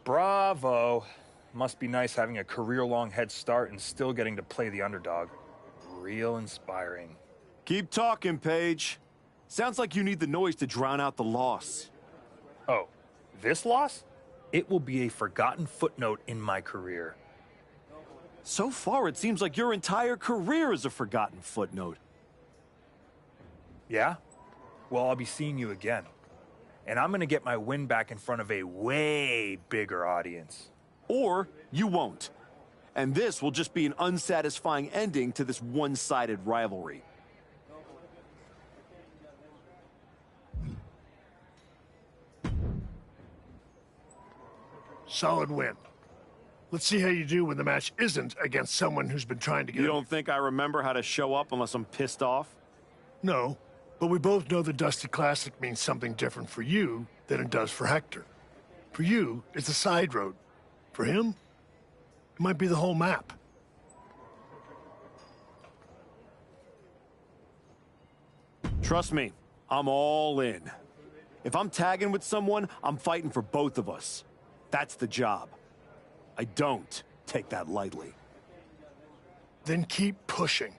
Bravo. Must be nice having a career-long head start and still getting to play the underdog. Real inspiring. Keep talking, Paige. Sounds like you need the noise to drown out the loss. Oh, this loss? It will be a forgotten footnote in my career. So far, it seems like your entire career is a forgotten footnote. Yeah? Well, I'll be seeing you again. And I'm gonna get my win back in front of a way bigger audience. Or you won't. And this will just be an unsatisfying ending to this one-sided rivalry. Solid win. Let's see how you do when the match isn't against someone who's been trying to get... You don't think I remember how to show up unless I'm pissed off? No, but we both know the Dusty Classic means something different for you than it does for Hector. For you, it's a side road. For him, it might be the whole map. Trust me, I'm all in. If I'm tagging with someone, I'm fighting for both of us. That's the job. I don't take that lightly. Then keep pushing.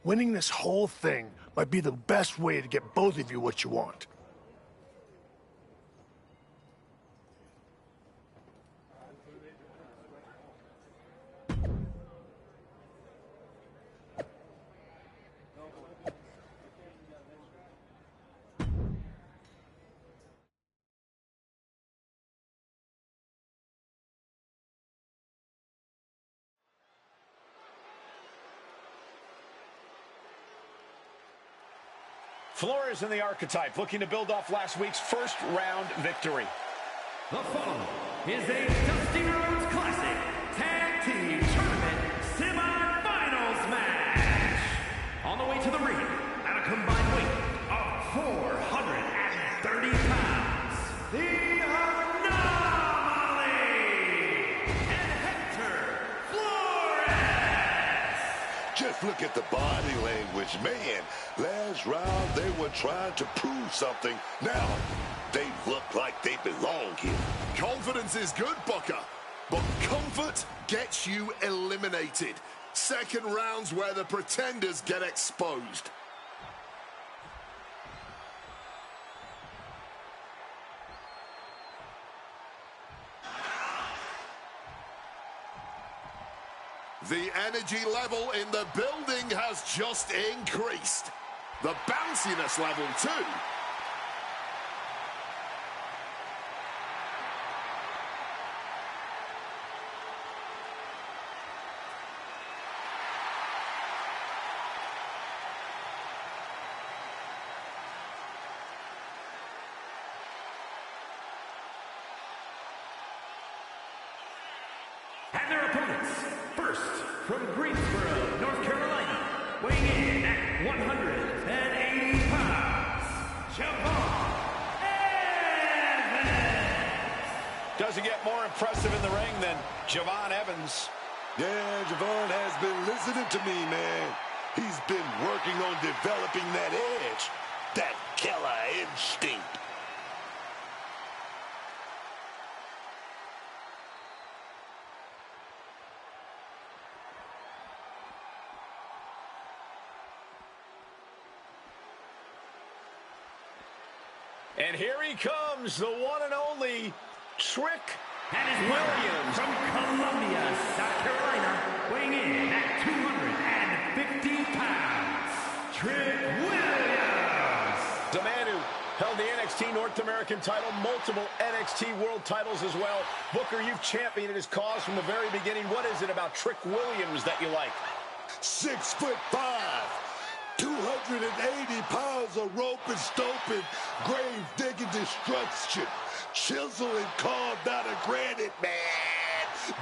Winning this whole thing might be the best way to get both of you what you want. Flores in the archetype, looking to build off last week's first-round victory. The following is a Dusty Rhodes Classic Tag Team Tournament Semi-Finals match. On the way to the ring, at a combined weight of 430 pounds, the Anomaly and Hector Flores. Just look at the body language, man. Last round, they were trying to prove something. Now, they look like they belong here. Confidence is good, Booker, but comfort gets you eliminated. Second round's where the pretenders get exposed. The energy level in the building has just increased. The bounciness level, too. And their opponents, first from Greensboro, North Carolina, weighing in at 180 pounds, Javon Evans. Doesn't get more impressive in the ring than Javon Evans. Yeah, Javon has been listening to me, man. He's been working on developing that edge, that killer instinct. And here he comes, the one and only Trick And his Williams. From Columbia, South Carolina, weighing in at 250 pounds, Trick Williams. The man who held the NXT North American title, multiple NXT World titles as well. Booker, you've championed his cause from the very beginning. What is it about Trick Williams that you like? 6'5", 280 pounds of rope and stomping, grave digging destruction, chiseling carved out of granite, man.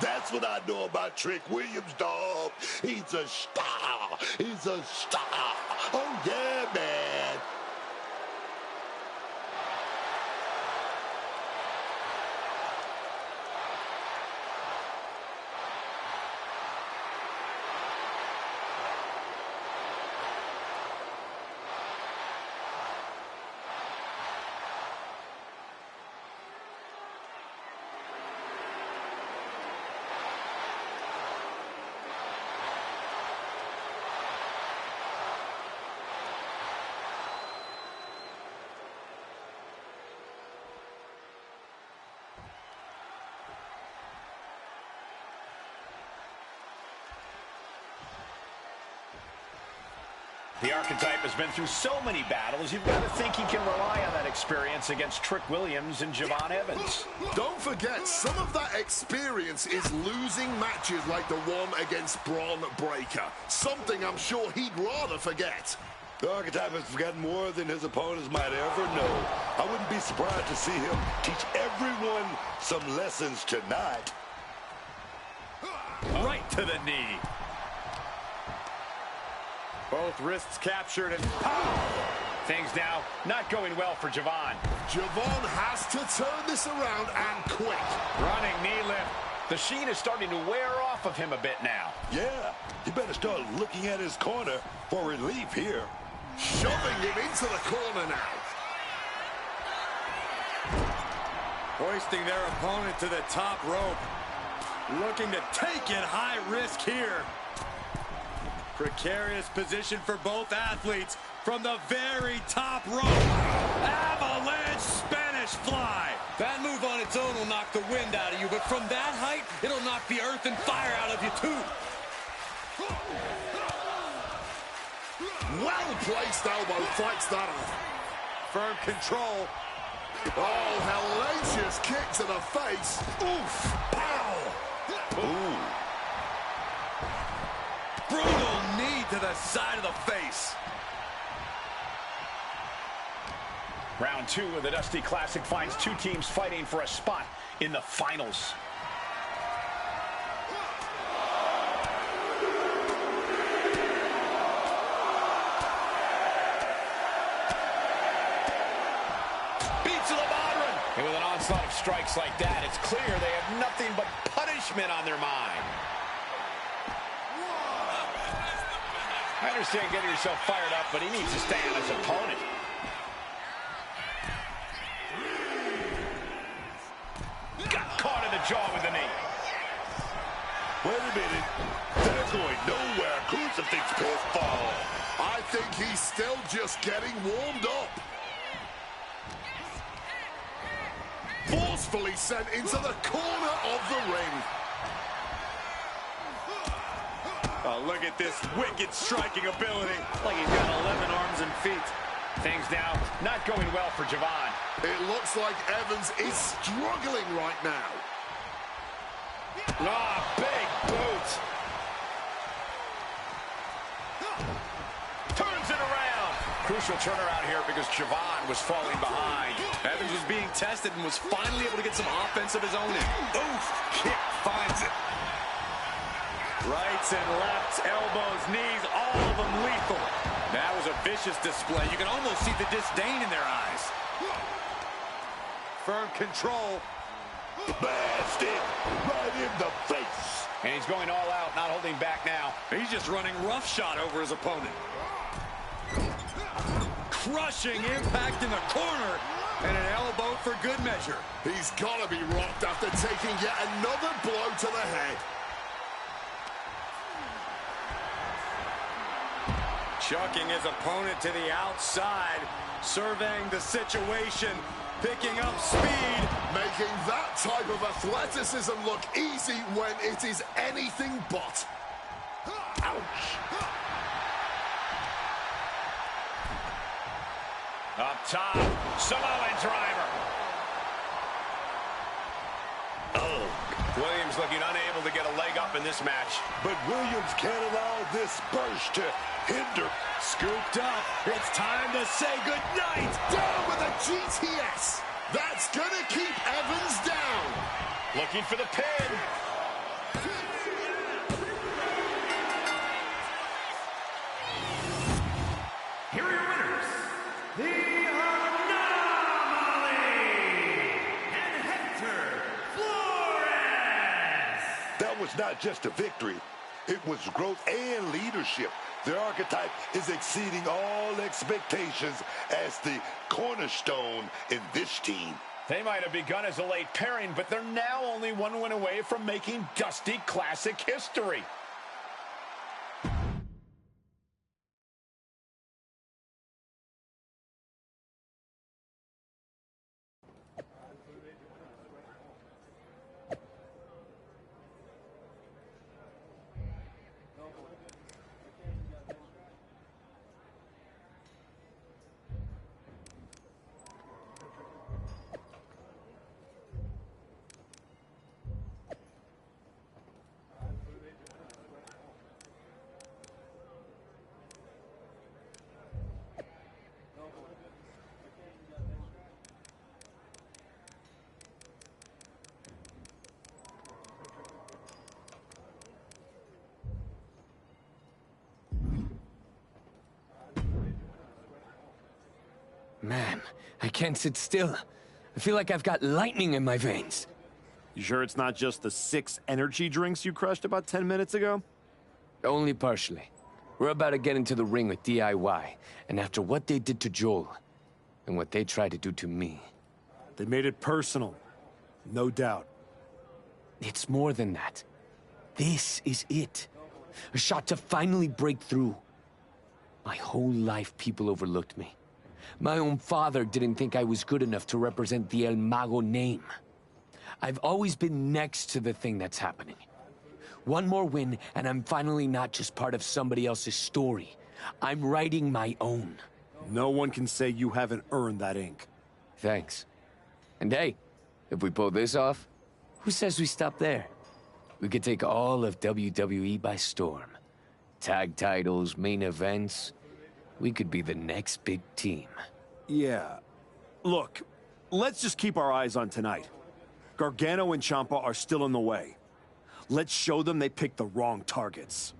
That's what I know about Trick Williams, dog. He's a star. He's a star. Oh, yeah, man. The archetype has been through so many battles, you've got to think he can rely on that experience against Trick Williams and Javon Evans. Don't forget, some of that experience is losing matches like the one against Bron Breakker. Something I'm sure he'd rather forget. The archetype has forgotten more than his opponents might ever know. I wouldn't be surprised to see him teach everyone some lessons tonight. Right to the knee. Both wrists captured and Things now not going well for Javon. Javon has to turn this around and quick. Running knee lift. The sheen is starting to wear off of him a bit now. Yeah, you better start looking at his corner for relief here. Shoving him into the corner now. hoisting their opponent to the top rope. Looking to take it high risk here. Precarious position for both athletes from the very top rope. Avalanche Spanish fly. That move on its own will knock the wind out of you, but from that height, it'll knock the earth and fire out of you, too. Well-placed elbow fights that off. Firm control. Oh, hellacious kick to the face. Oof. Pow. Ooh. Brutal knee to the side of the face. Round 2 of the Dusty Classic finds two teams fighting for a spot in the finals. Beats to the bottom. And with an onslaught of strikes like that, it's clear they have nothing but punishment on their mind. I understand getting yourself fired up, but he needs to stay on his opponent. Got caught in the jaw with the knee. Wait a minute. They're going nowhere. Crucifix pit fall. I think he's still just getting warmed up. Forcefully sent into the corner of the ring. Oh, look at this wicked striking ability. Like he's got 11 arms and feet. Things now not going well for Javon. It looks like Evans is struggling right now. Ah, big boot. Turns it around. Crucial turnaround here because Javon was falling behind. Evans was being tested and was finally able to get some offense of his own in. Oof, kick finds it. Rights and lefts, elbows, knees, all of them lethal. That was a vicious display. You can almost see the disdain in their eyes. Firm control. Blasted right in the face. And he's going all out, not holding back now. He's just running roughshod over his opponent. Crushing impact in the corner. And an elbow for good measure. He's got to be rocked after taking yet another blow to the head. Chucking his opponent to the outside, surveying the situation, picking up speed. Making that type of athleticism look easy when it is anything but. Ouch. Up top, Samoan driver. Oh. Williams looking unable to get a leg up in this match. But Williams can't allow this burst to hinder. Scooped up. It's time to say goodnight. Down with a GTS. That's gonna keep Evans down. Looking for the pin. Here are your winners, the Anomaly and Hector Flores. That was not just a victory. It was growth and leadership. Their archetype is exceeding all expectations as the cornerstone in this team. They might have begun as a late pairing, but they're now only one win away from making Dusty Classic history. Man, I can't sit still. I feel like I've got lightning in my veins. You sure it's not just the 6 energy drinks you crushed about 10 minutes ago? Only partially. We're about to get into the ring with DIY, and after what they did to Joel, and what they tried to do to me... They made it personal. No doubt. It's more than that. This is it. A shot to finally break through. My whole life, people overlooked me. My own father didn't think I was good enough to represent the El Mago name. I've always been next to the thing that's happening. One more win, and I'm finally not just part of somebody else's story. I'm writing my own. No one can say you haven't earned that ink. Thanks. And hey, if we pull this off, who says we stop there? We could take all of WWE by storm. Tag titles, main events. We could be the next big team. Yeah. Look, let's just keep our eyes on tonight. Gargano and Ciampa are still in the way. Let's show them they picked the wrong targets.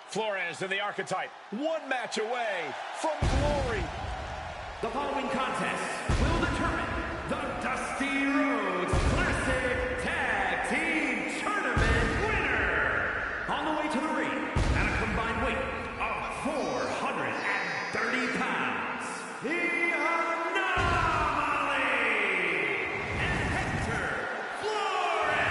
Flores in the archetype, one match away from glory. The following contest will determine the Dusty Rhodes Classic Tag Team Tournament winner. On the way to the ring, at a combined weight of 430 pounds, the Anomaly and Hector Flores.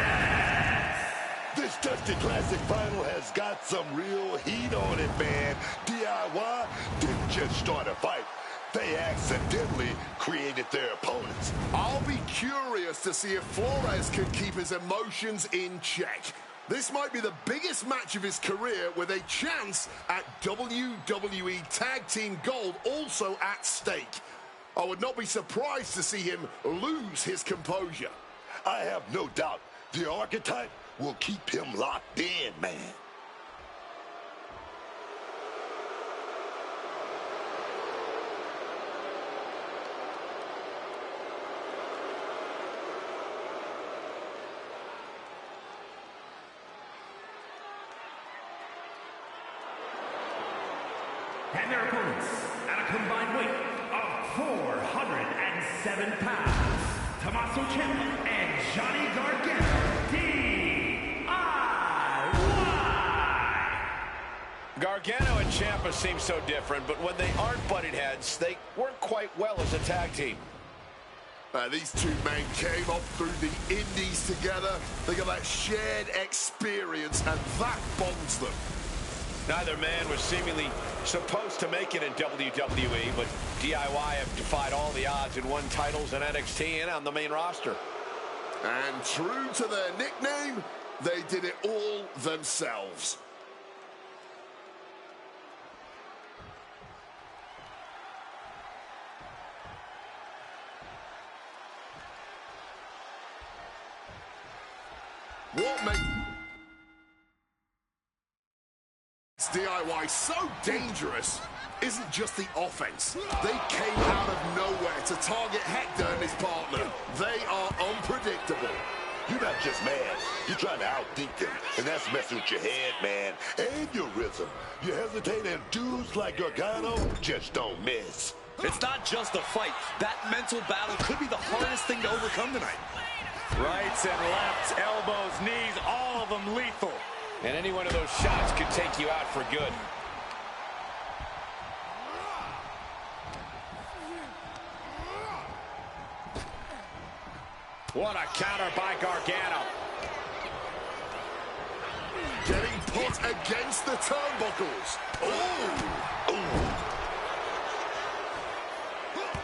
This Dusty Classic final has got some real heat on it, man. DIY didn't just start a fight. They accidentally created their opponents. I'll be curious to see if Flores can keep his emotions in check. This might be the biggest match of his career with a chance at WWE Tag Team Gold also at stake. I would not be surprised to see him lose his composure. I have no doubt the archetype will keep him locked in, man. And their opponents, at a combined weight of 407 pounds, Tommaso Ciampa and Johnny Gargano, DIY. Gargano and Ciampa seem so different, but when they aren't butting heads, they work quite well as a tag team. These two men came up through the indies together. They got that shared experience, and that bonds them. Neither man was seemingly supposed to make it in WWE, but DIY have defied all the odds and won titles in NXT and on the main roster. And true to their nickname, they did it all themselves. What makes DIY so dangerous isn't just the offense. They came out of nowhere to target Hector and his partner. They are unpredictable. You're not just mad. You're trying to outthink them, and that's messing with your head, man, and your rhythm. You hesitate, and dudes like Gargano just don't miss. It's not just a fight. That mental battle could be the hardest thing to overcome tonight. Rights and lefts, elbows, knees, all of them lethal. And any one of those shots could take you out for good. What a counter by Gargano. Getting put against the turnbuckles. Oh!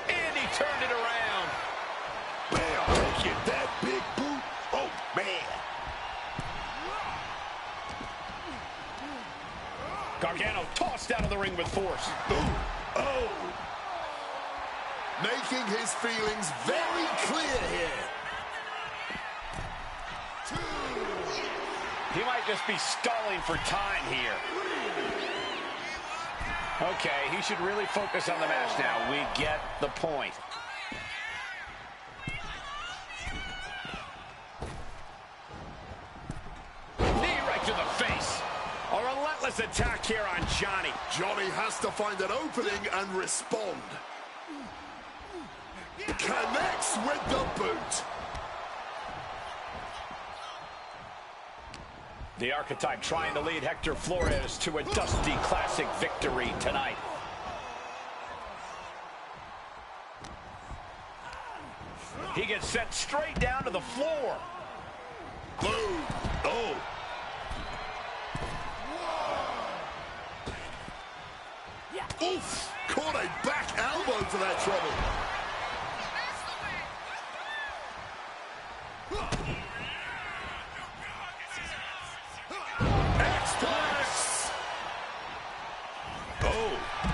And he turned it around. Bam, take it, that big boot. Oh, man. Gargano tossed out of the ring with force. Ooh. Oh. Making his feelings very clear here. He might just be stalling for time here. Okay, he should really focus on the match now. We get the point. Knee right to the face. A relentless attack here on Johnny. Johnny has to find an opening and respond. Connects with the boot. The Archetype trying to lead Hector Flores to a Dusty Classic victory tonight. He gets sent straight down to the floor. Boom. Oh. Oof. Caught a back elbow for that trouble.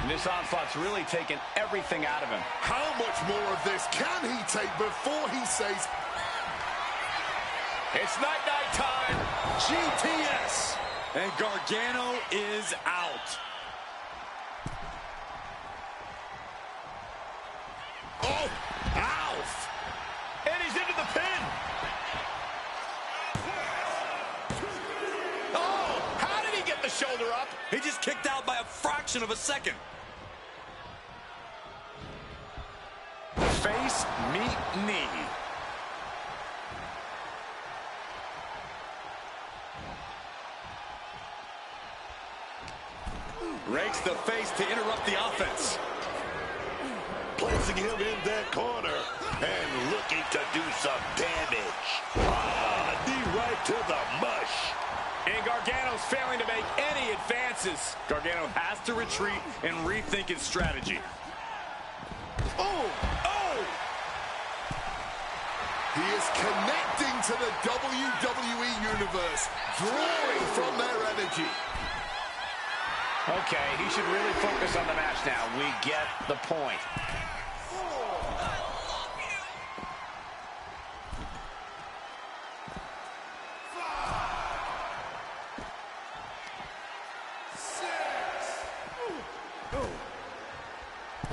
This onslaught's really taken everything out of him. How much more of this can he take before he says, it's night-night time. GTS. And Gargano is out. oh, Alf. And he's into the pin. Oh, how did he get the shoulder up? He just kicked out by a fraction of a second. Face, meet, knee. Rakes the face to interrupt the offense. Placing him in that corner and looking to do some damage. Knee right to the mush. And Gargano's failing to make any advances. Gargano has to retreat and rethink his strategy. Oh! Oh! He is connecting to the WWE Universe, drawing from their energy. Okay, he should really focus on the match now. We get the point.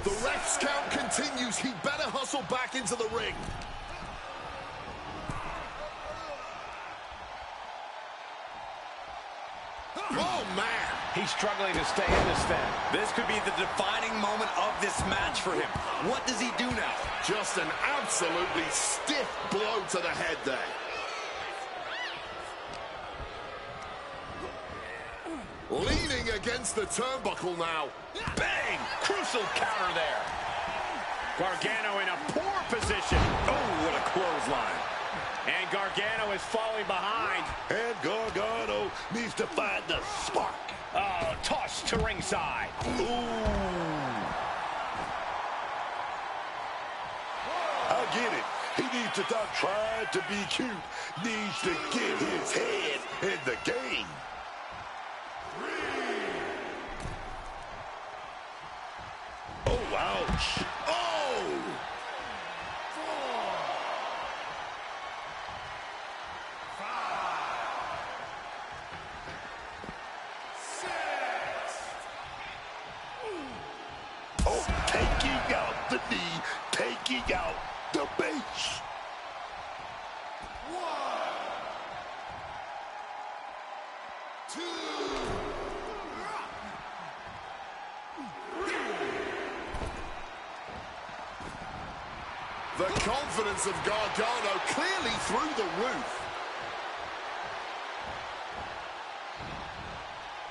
The ref's count continues. He better hustle back into the ring. Oh, man. He's struggling to stay in this thing. This could be the defining moment of this match for him. What does he do now? Just an absolutely stiff blow to the head there. Leaning against the turnbuckle now. Bang! Crucial counter there. Gargano in a poor position. Oh, what a clothesline. And Gargano is falling behind. And Gargano needs to find the spark. Oh, tossed to ringside. Ooh. I get it. He needs to stop trying to be cute. Needs to get his head in the game. Oh, ouch. Oh! 4, 5, 6. Oh, taking out the knee, taking out the base. 1, 2. The confidence of Gargano clearly through the roof.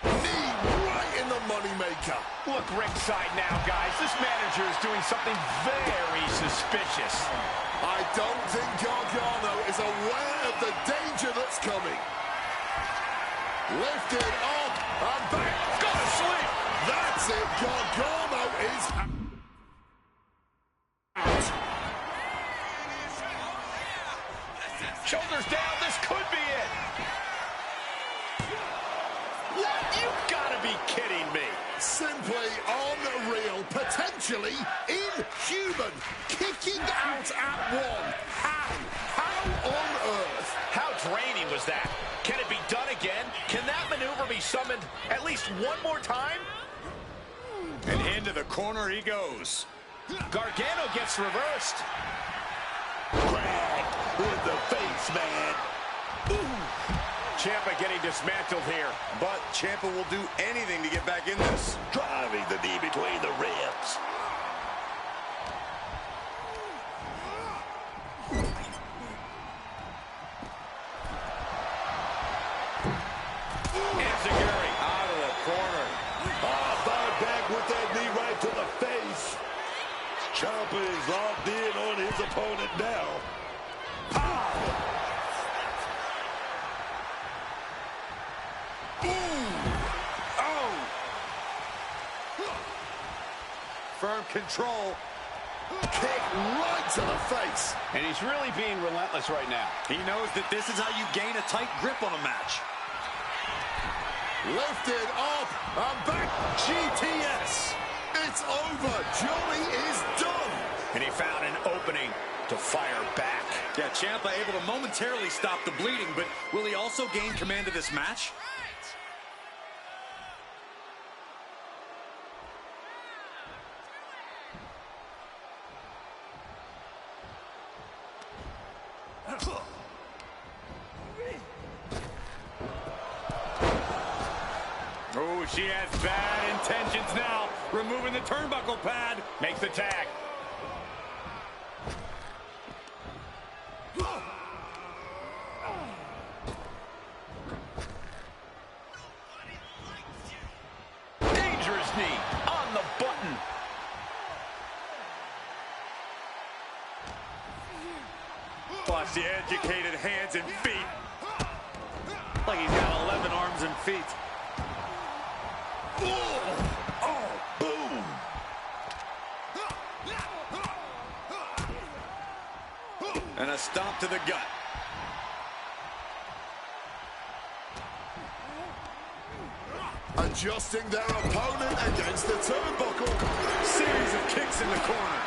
Knee right in the moneymaker. Look ringside now, guys. This manager is doing something very suspicious. I don't think Gargano is aware of the danger that's coming. Lifted up and back. Go to sleep. That's it. Gargano is out. Shoulders down. This could be it. What? You've got to be kidding me. Simply unreal. Potentially inhuman. Kicking out at one. How? How on earth? How draining was that? Can it be done again? summoned at least one more time? And into the corner he goes. Gargano gets reversed. Crack in the face, man. Ooh. Ciampa getting dismantled here. But Ciampa will do anything to get back in this. Driving the knee between the ribs. Enziguri out of the corner. Fired back with that knee right to the face. Ciampa is locked in on his opponent now. Firm control. Kick right to the face. And he's really being relentless right now. He knows that this is how you gain a tight grip on a match. Lifted up and back. GTS. It's over. Joey is done. And he found an opening to fire back. Yeah, Ciampa able to momentarily stop the bleeding, but will he also gain command of this match? Oh, she has bad intentions now. Removing the turnbuckle pad. Makes the tag. Dangerous knee on the button. Watch the educated hands and feet. Like he's got 11 arms and feet. Boom. And a stomp to the gut. Adjusting their opponent against the turnbuckle. Series of kicks in the corner.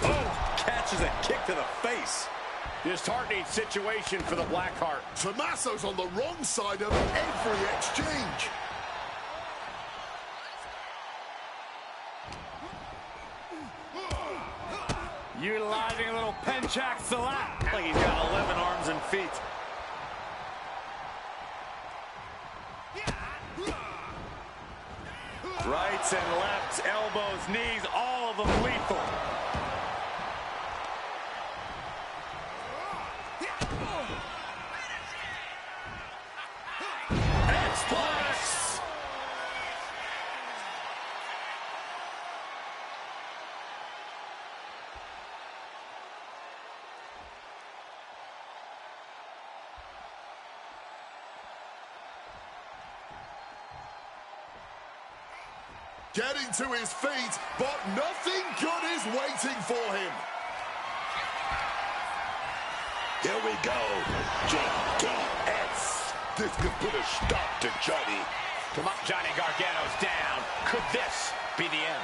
Oh, catches a kick to the face. Disheartening situation for the Blackheart. Tommaso's on the wrong side of every exchange. Utilizing a little penchak salat. Like he's got 11 arms and feet. Rights and lefts, elbows, knees, all of them lethal. X-Plus! Getting to his feet, but nothing good is waiting for him. Here we go. GTS. This could put a stop to Johnny. Come on, Johnny Gargano's down. Could this be the end?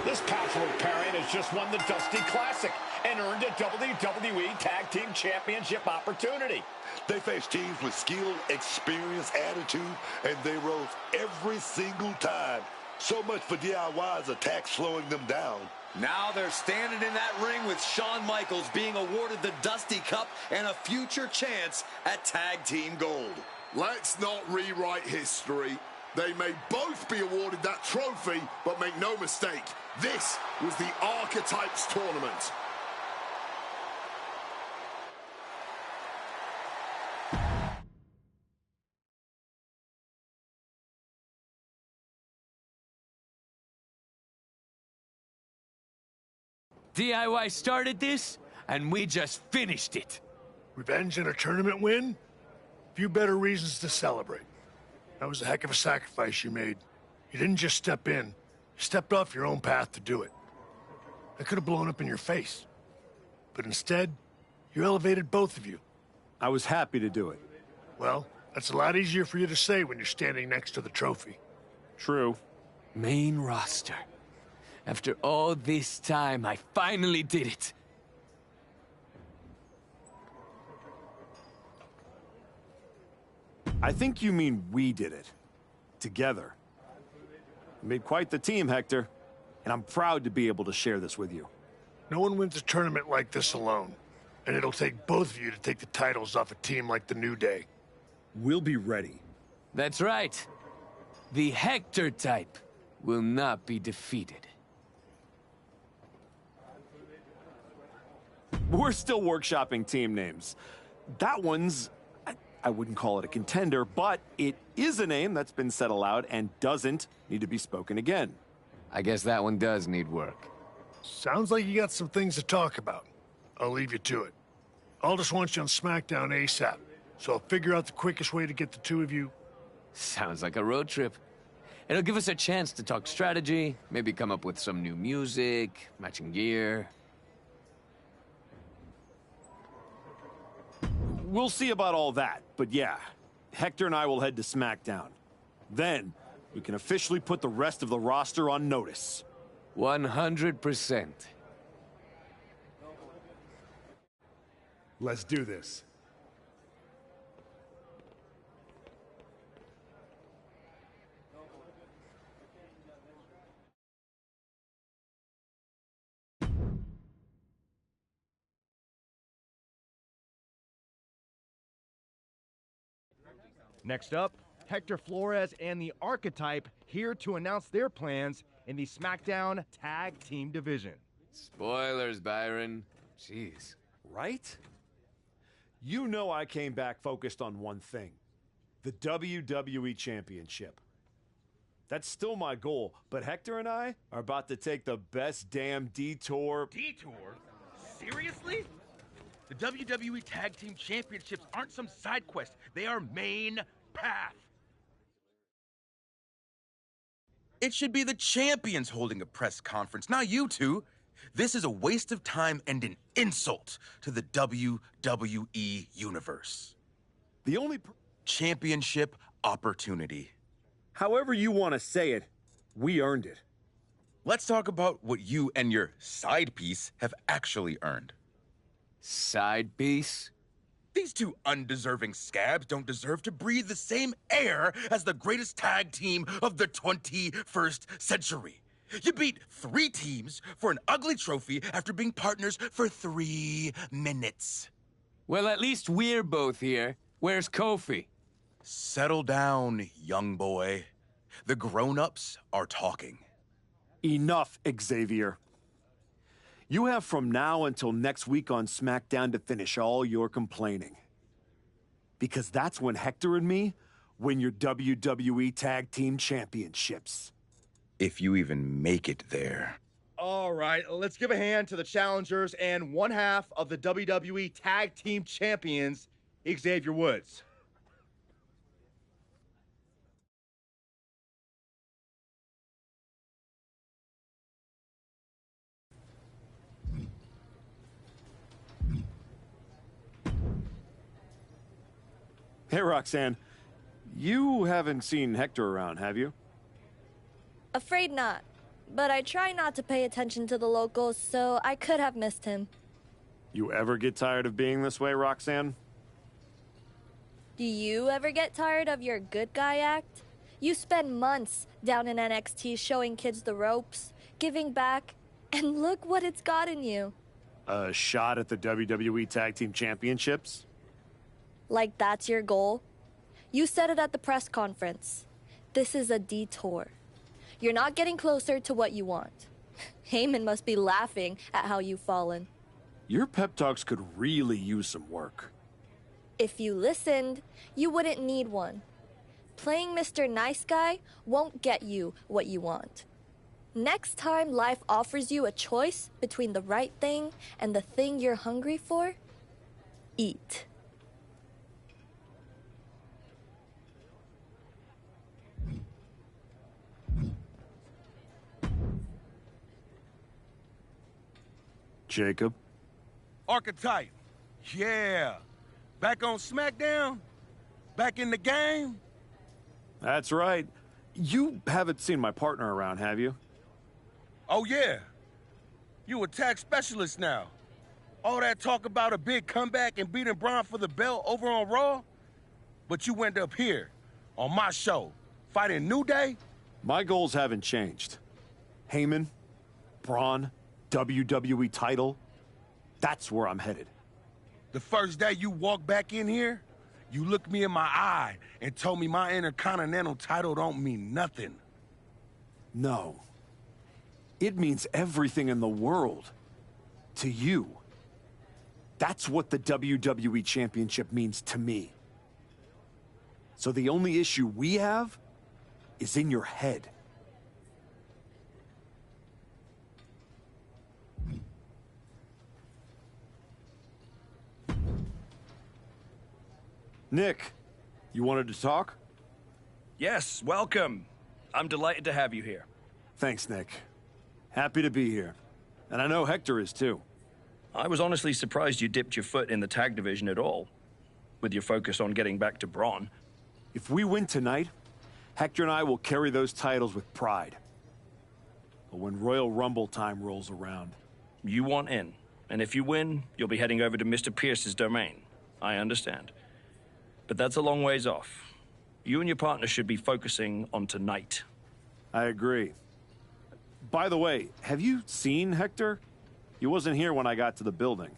This patchwork pairing has just won the Dusty Classic and earned a WWE Tag Team Championship opportunity. They faced teams with skill, experience, attitude, and they rose every single time. So much for DIY's attack slowing them down. Now they're standing in that ring with Shawn Michaels being awarded the Dusty Cup and a future chance at Tag Team Gold. Let's not rewrite history. They may both be awarded that trophy, but make no mistake, this was the Archetypes Tournament. DIY started this, and we just finished it. Revenge and a tournament win? Few better reasons to celebrate. That was a heck of a sacrifice you made. You didn't just step in. You stepped off your own path to do it. I could have blown up in your face. But instead, you elevated both of you. I was happy to do it. Well, that's a lot easier for you to say when you're standing next to the trophy. True. Main roster. After all this time, I finally did it. I think you mean we did it. Together. You made quite the team, Hector. And I'm proud to be able to share this with you. No one wins a tournament like this alone. And it'll take both of you to take the titles off a team like the New Day. We'll be ready. That's right. The Hector type will not be defeated. We're still workshopping team names. That one's, I wouldn't call it a contender, but it is a name that's been said aloud and doesn't need to be spoken again. I guess that one does need work. Sounds like you got some things to talk about. I'll leave you to it. Aldous wants you on SmackDown ASAP, so I'll figure out the quickest way to get the two of you. Sounds like a road trip. It'll give us a chance to talk strategy, maybe come up with some new music, matching gear. We'll see about all that, but yeah, Hector and I will head to SmackDown. Then, we can officially put the rest of the roster on notice. 100%. Let's do this. Next up, Hector Flores and the Archetype here to announce their plans in the SmackDown Tag Team Division. Spoilers, Byron. Jeez. Right? You know I came back focused on one thing. The WWE Championship. That's still my goal, but Hector and I are about to take the best damn detour. Detour? Seriously? The WWE Tag Team Championships aren't some side quest. They are main path. It should be the champions holding a press conference, not you two. This is a waste of time and an insult to the WWE Universe. The only championship opportunity. However you want to say it, we earned it. Let's talk about what you and your side piece have actually earned. Side piece? These two undeserving scabs don't deserve to breathe the same air as the greatest tag team of the 21st century. You beat 3 teams for an ugly trophy after being partners for 3 minutes. Well, at least we're both here. Where's Kofi? Settle down, young boy. The grown-ups are talking. Enough, Xavier. You have from now until next week on SmackDown to finish all your complaining. Because that's when Hector and me win your WWE Tag Team Championships. If you even make it there. All right, let's give a hand to the challengers and one half of the WWE Tag Team Champions, Xavier Woods. Hey, Roxanne. You haven't seen Hector around, have you? Afraid not. But I try not to pay attention to the locals, so I could have missed him. You ever get tired of being this way, Roxanne? Do you ever get tired of your good guy act? You spend months down in NXT showing kids the ropes, giving back, and look what it's gotten you. A shot at the WWE Tag Team Championships? Like that's your goal? You said it at the press conference. This is a detour. You're not getting closer to what you want. Heyman must be laughing at how you've fallen. Your pep talks could really use some work. If you listened, you wouldn't need one. Playing Mr. Nice Guy won't get you what you want. Next time life offers you a choice between the right thing and the thing you're hungry for, eat. Jacob? Archetype. Yeah. Back on SmackDown? Back in the game? That's right. You haven't seen my partner around, have you? Oh, yeah. You a tag specialist now. All that talk about a big comeback and beating Bron for the belt over on Raw? But you went up here, on my show, fighting New Day? My goals haven't changed. Heyman, Braun, WWE title. That's where I'm headed. The first day you walked back in here, you looked me in my eye and told me my Intercontinental title don't mean nothing. No. It means everything in the world. To you. That's what the WWE Championship means to me. So the only issue we have is in your head. Nick, you wanted to talk? Yes, welcome. I'm delighted to have you here. Thanks, Nick. Happy to be here. And I know Hector is too. I was honestly surprised you dipped your foot in the tag division at all, with your focus on getting back to Braun. If we win tonight, Hector and I will carry those titles with pride. But when Royal Rumble time rolls around... You want in, and if you win, you'll be heading over to Mr. Pierce's domain. I understand. But that's a long ways off. You and your partner should be focusing on tonight. I agree. By the way, have you seen Hector? He wasn't here when I got to the building.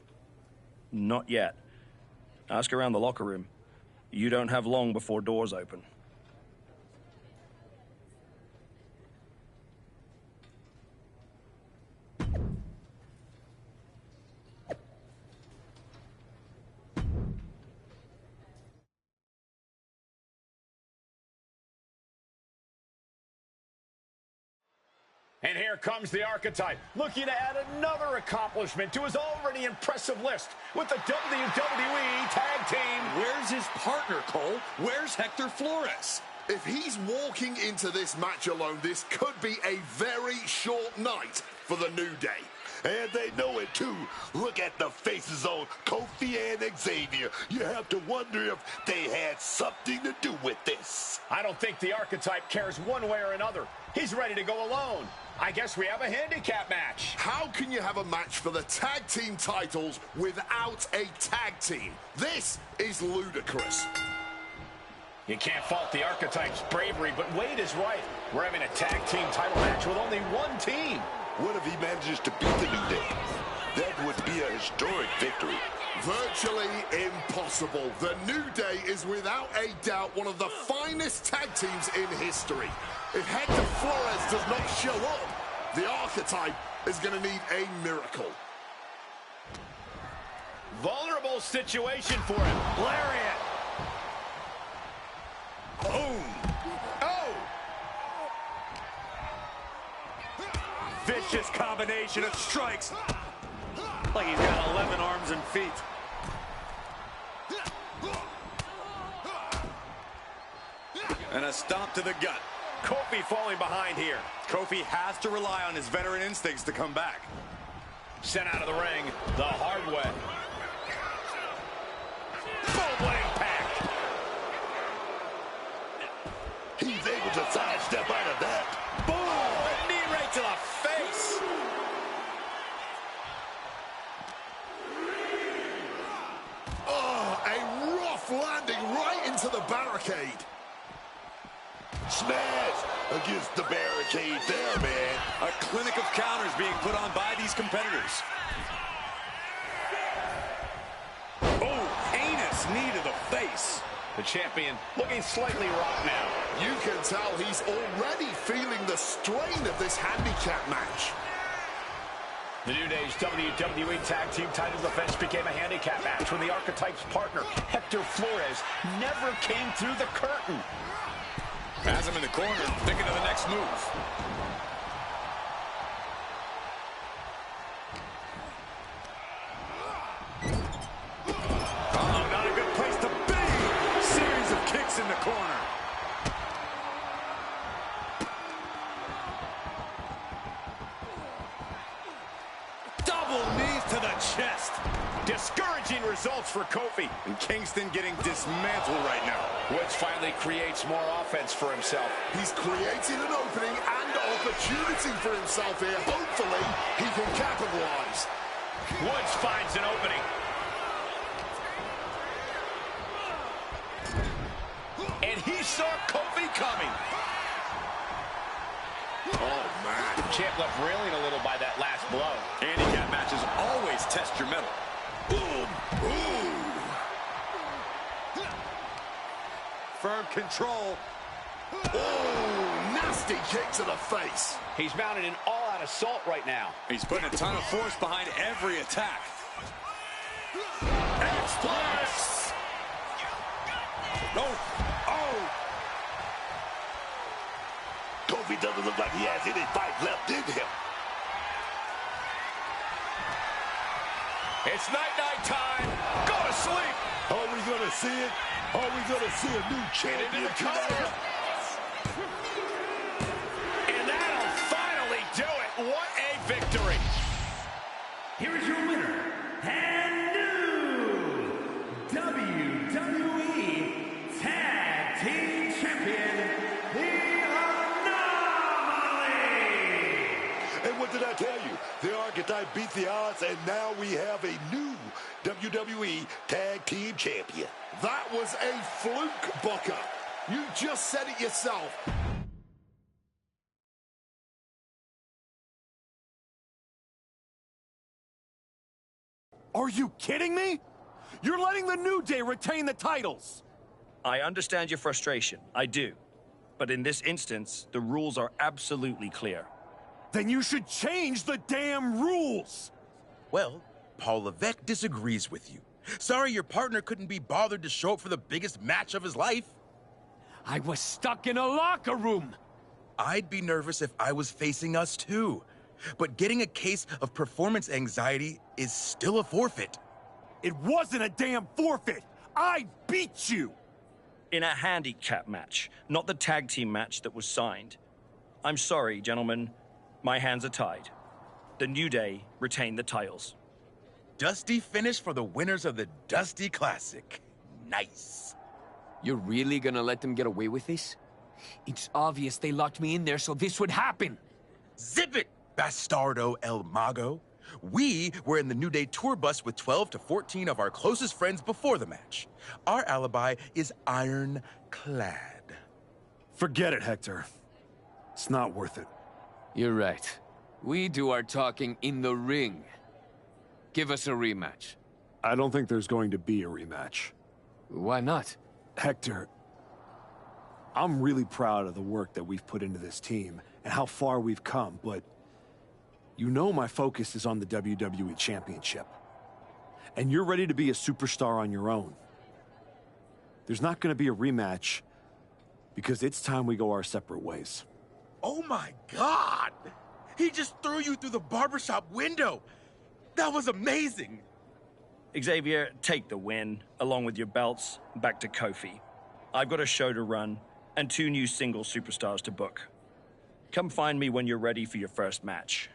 Not yet. Ask around the locker room. You don't have long before doors open. And here comes the Archetype, looking to add another accomplishment to his already impressive list with the WWE Tag Team. Where's his partner, Cole? Where's Hector Flores? If he's walking into this match alone, this could be a very short night for the New Day. And they know it, too. Look at the faces on Kofi and Xavier. You have to wonder if they had something to do with this. I don't think the Archetype cares one way or another. He's ready to go alone. I guess we have a handicap match. How can you have a match for the tag team titles without a tag team? This is ludicrous. You can't fault the Archetype's bravery, but Wade is right. We're having a tag team title match with only one team. What if he manages to beat the New Day? That would be a historic victory. Virtually impossible. The New Day is without a doubt one of the finest tag teams in history. If Hector Flores does not show up, the Archetype is going to need a miracle. Vulnerable situation for him. Lariat. Boom. Oh! Vicious combination of strikes. Like he's got 11 arms and feet. And a stomp to the gut. Kofi falling behind here. Kofi has to rely on his veteran instincts to come back. Sent out of the ring the hard way. Full impact. He's able to sidestep out of that. Boom! A knee right to the face. Oh, a rough landing right into the barricade. Smash against the barricade there, man. A clinic of counters being put on by these competitors. Oh, heinous knee to the face. The champion looking slightly rocked now. You can tell he's already feeling the strain of this handicap match. The New Day's WWE Tag Team title defense became a handicap match when the Archetype's partner, Hector Flores, never came through the curtain. Has him in the corner, thinking of the next move. Oh, not a good place to be. Series of kicks in the corner. Double knees to the chest. Discouraging results for Kofi. And Kingston getting dismantled right now. Woods finally creates more offense for himself. He's creating an opening and opportunity for himself here. Hopefully, he can capitalize. Woods finds an opening. And he saw Kofi coming. Oh, man. Champ left railing a little by that last blow. Handicap matches always test your mettle. Boom. Ooh. Firm control. Oh, nasty kick to the face. He's mounted an all-out assault right now. He's putting a ton of force behind every attack. X-Plus. No. Oh. Kofi doesn't look like he has any fight left in him. It's night-night time. Go to sleep. Are we going to see it? Are we going to see a new champion tonight? And that'll finally do it. What a victory. Here is your winner, and new WWE Tag Team Champion, the Anomaly! And what did I tell you? The Archetype beat the odds, and now we have a new WWE Tag Team Champion. That was a fluke, Booker. You just said it yourself. Are you kidding me? You're letting the New Day retain the titles. I understand your frustration. I do. But in this instance, the rules are absolutely clear. Then you should change the damn rules. Well, Paul Levesque disagrees with you. Sorry your partner couldn't be bothered to show up for the biggest match of his life. I was stuck in a locker room. I'd be nervous if I was facing us too. But getting a case of performance anxiety is still a forfeit. It wasn't a damn forfeit. I beat you. In a handicap match, not the tag team match that was signed. I'm sorry, gentlemen. My hands are tied. The New Day retain the titles. Dusty finish for the winners of the Dusty Classic. Nice. You're really gonna let them get away with this? It's obvious they locked me in there so this would happen. Zip it, Bastardo El Mago. We were in the New Day tour bus with 12 to 14 of our closest friends before the match. Our alibi is ironclad. Forget it, Hector. It's not worth it. You're right. We do our talking in the ring. Give us a rematch. I don't think there's going to be a rematch. Why not? Hector, I'm really proud of the work that we've put into this team and how far we've come, but you know my focus is on the WWE Championship. And you're ready to be a superstar on your own. There's not going to be a rematch because it's time we go our separate ways. Oh my God! He just threw you through the barbershop window! That was amazing! Xavier, take the win, along with your belts, back to Kofi. I've got a show to run, and 2 new single superstars to book. Come find me when you're ready for your first match.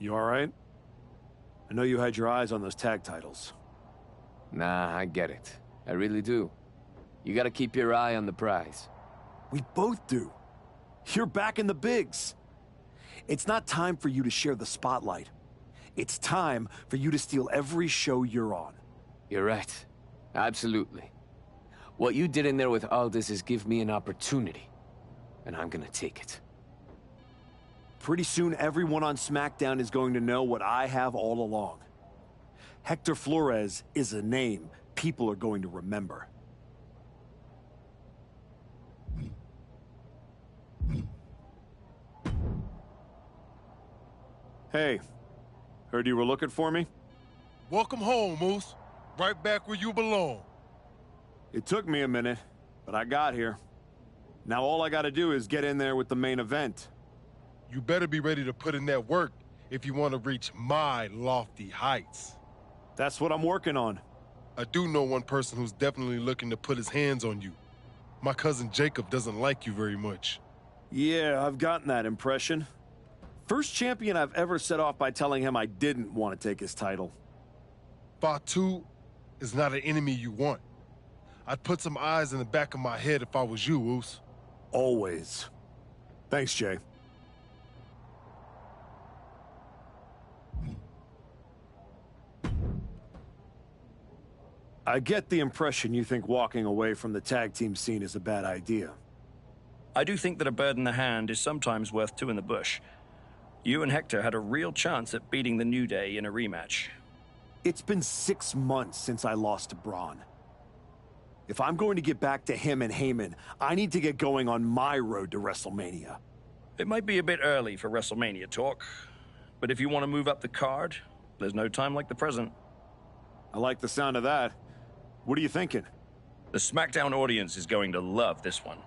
You all right? I know you had your eyes on those tag titles. Nah, I get it. I really do. You gotta keep your eye on the prize. We both do. You're back in the bigs. It's not time for you to share the spotlight. It's time for you to steal every show you're on. You're right. Absolutely. What you did in there with Aldis is give me an opportunity. And I'm gonna take it. Pretty soon, everyone on SmackDown is going to know what I have all along. Hector Flores is a name people are going to remember. Hey, heard you were looking for me? Welcome home, Moose. Right back where you belong. It took me a minute, but I got here. Now all I gotta do is get in there with the main event. You better be ready to put in that work if you want to reach my lofty heights. That's what I'm working on. I do know one person who's definitely looking to put his hands on you. My cousin Jacob doesn't like you very much. Yeah, I've gotten that impression. First champion I've ever set off by telling him I didn't want to take his title. Ep.2, is not an enemy you want. I'd put some eyes in the back of my head if I was you, Oos. Always. Thanks, Jay. I get the impression you think walking away from the tag team scene is a bad idea. I do think that a bird in the hand is sometimes worth two in the bush. You and Hector had a real chance at beating the New Day in a rematch. It's been 6 months since I lost to Bron. If I'm going to get back to him and Heyman, I need to get going on my road to WrestleMania. It might be a bit early for WrestleMania talk, but if you want to move up the card, there's no time like the present. I like the sound of that. What are you thinking? The SmackDown audience is going to love this one.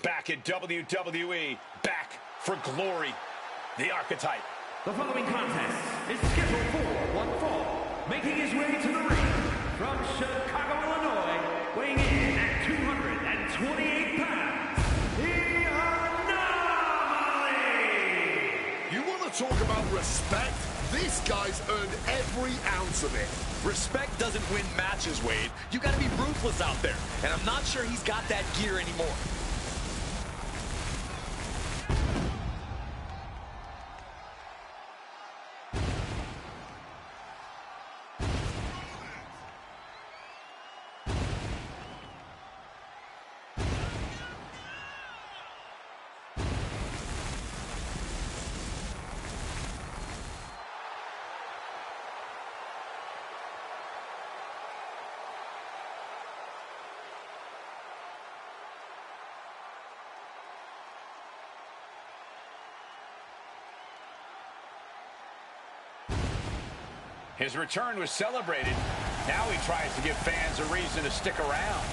Back at WWE, back for glory. The archetype. The following contest is scheduled for one fall, making his way to the ring from Chicago, Illinois, weighing in at 228 pounds, the Anomaly! You want to talk about respect? This guy's earned every ounce of it. Respect doesn't win matches, Wade. You got to be ruthless out there, and I'm not sure he's got that gear anymore. His return was celebrated. Now he tries to give fans a reason to stick around.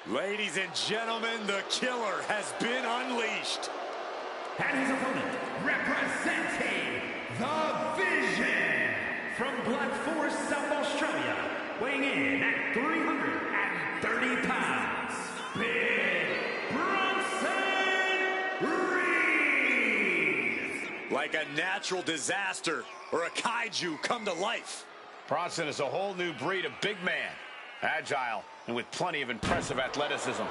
Ladies and gentlemen, the killer has been unleashed. And his opponent, representing the Vision, from Black Forest, South Australia, weighing in at 330 pounds, Big Bronson Reed! Like a natural disaster or a kaiju come to life. Bronson is a whole new breed of big man. Agile and with plenty of impressive athleticism.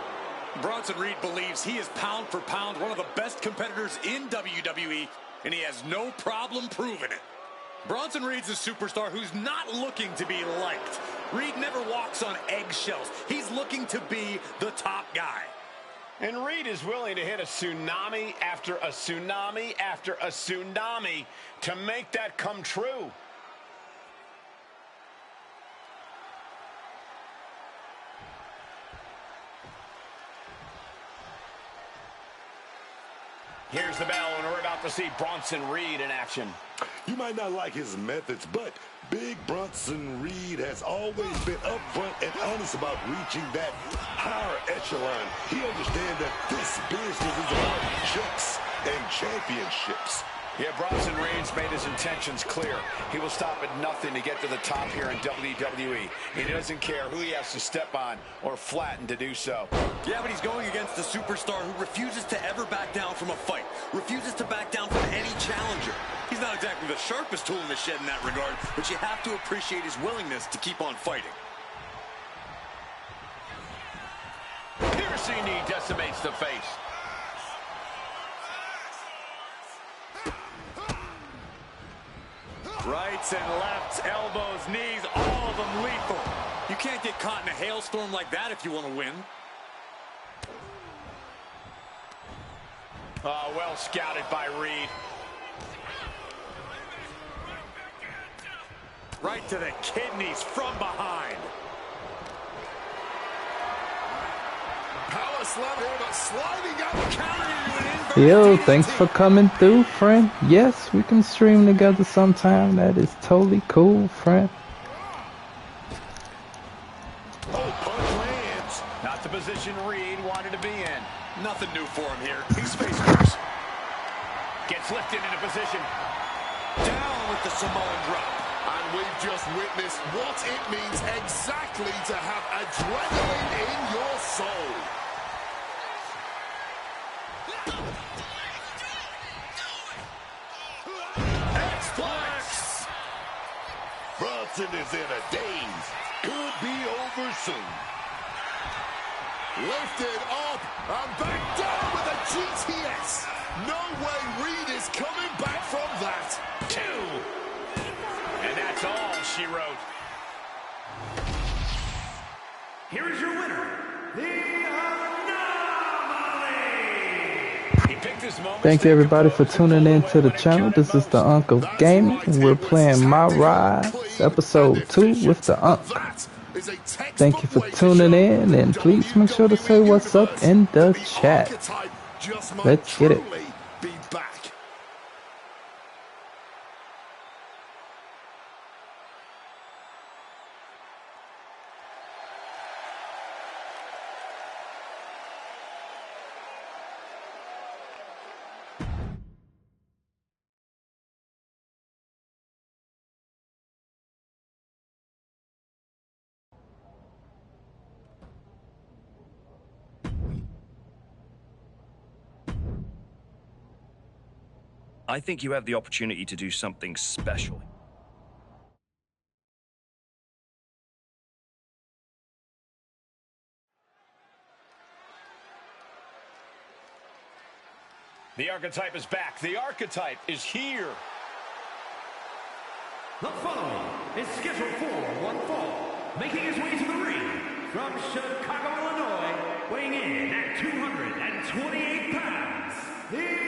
Bronson Reed believes he is pound for pound one of the best competitors in WWE, and he has no problem proving it. Bronson Reed's a superstar who's not looking to be liked. Reed never walks on eggshells. He's looking to be the top guy. And Reed is willing to hit a tsunami after a tsunami after a tsunami to make that come true. Here's the bell, and we're about to see Bronson Reed in action. You might not like his methods, but Big Bronson Reed has always been upfront and honest about reaching that higher echelon. He understands that this business is about checks and championships. Yeah, Bronson Reed's made his intentions clear. He will stop at nothing to get to the top here in WWE. He doesn't care who he has to step on or flatten to do so. Yeah, but he's going against a superstar who refuses to ever back down from a fight, refuses to back down from any challenger. He's not exactly the sharpest tool in the shed in that regard, but you have to appreciate his willingness to keep on fighting. Piercing knee decimates the face. Rights and lefts, elbows, knees, all of them lethal. You can't get caught in a hailstorm like that if you want to win. Oh, well scouted by Reed. Right to the kidneys from behind. Power this level, but sliding out the counter. Yo, thanks for coming through, friend. Yes, we can stream together sometime. That is totally cool, friend. Oh, punch lands. Not the position Reed wanted to be in. Nothing new for him here. He's face first. Gets lifted into position. Down with the Samoan drop. And we've just witnessed what it means exactly to have adrenaline in your soul. X-Flex! Bronson is in a daze. Could be over soon. Lifted up and back down with a GTS. No way Reed is coming back from that. 2. And that's all she wrote. Here is your winner, the Anomaly. He picked his moment. Thank you everybody for tuning in to the channel. This is the UNC of Gaming. We're playing MyRISE Episode 2 with the UNC. Thank you for tuning in, and please make sure to say what's up in the chat. Let's get it. I think you have the opportunity to do something special. The archetype is back. The archetype is here. The following is scheduled for one fall, making his way to the ring from Chicago, Illinois, weighing in at 228 pounds, the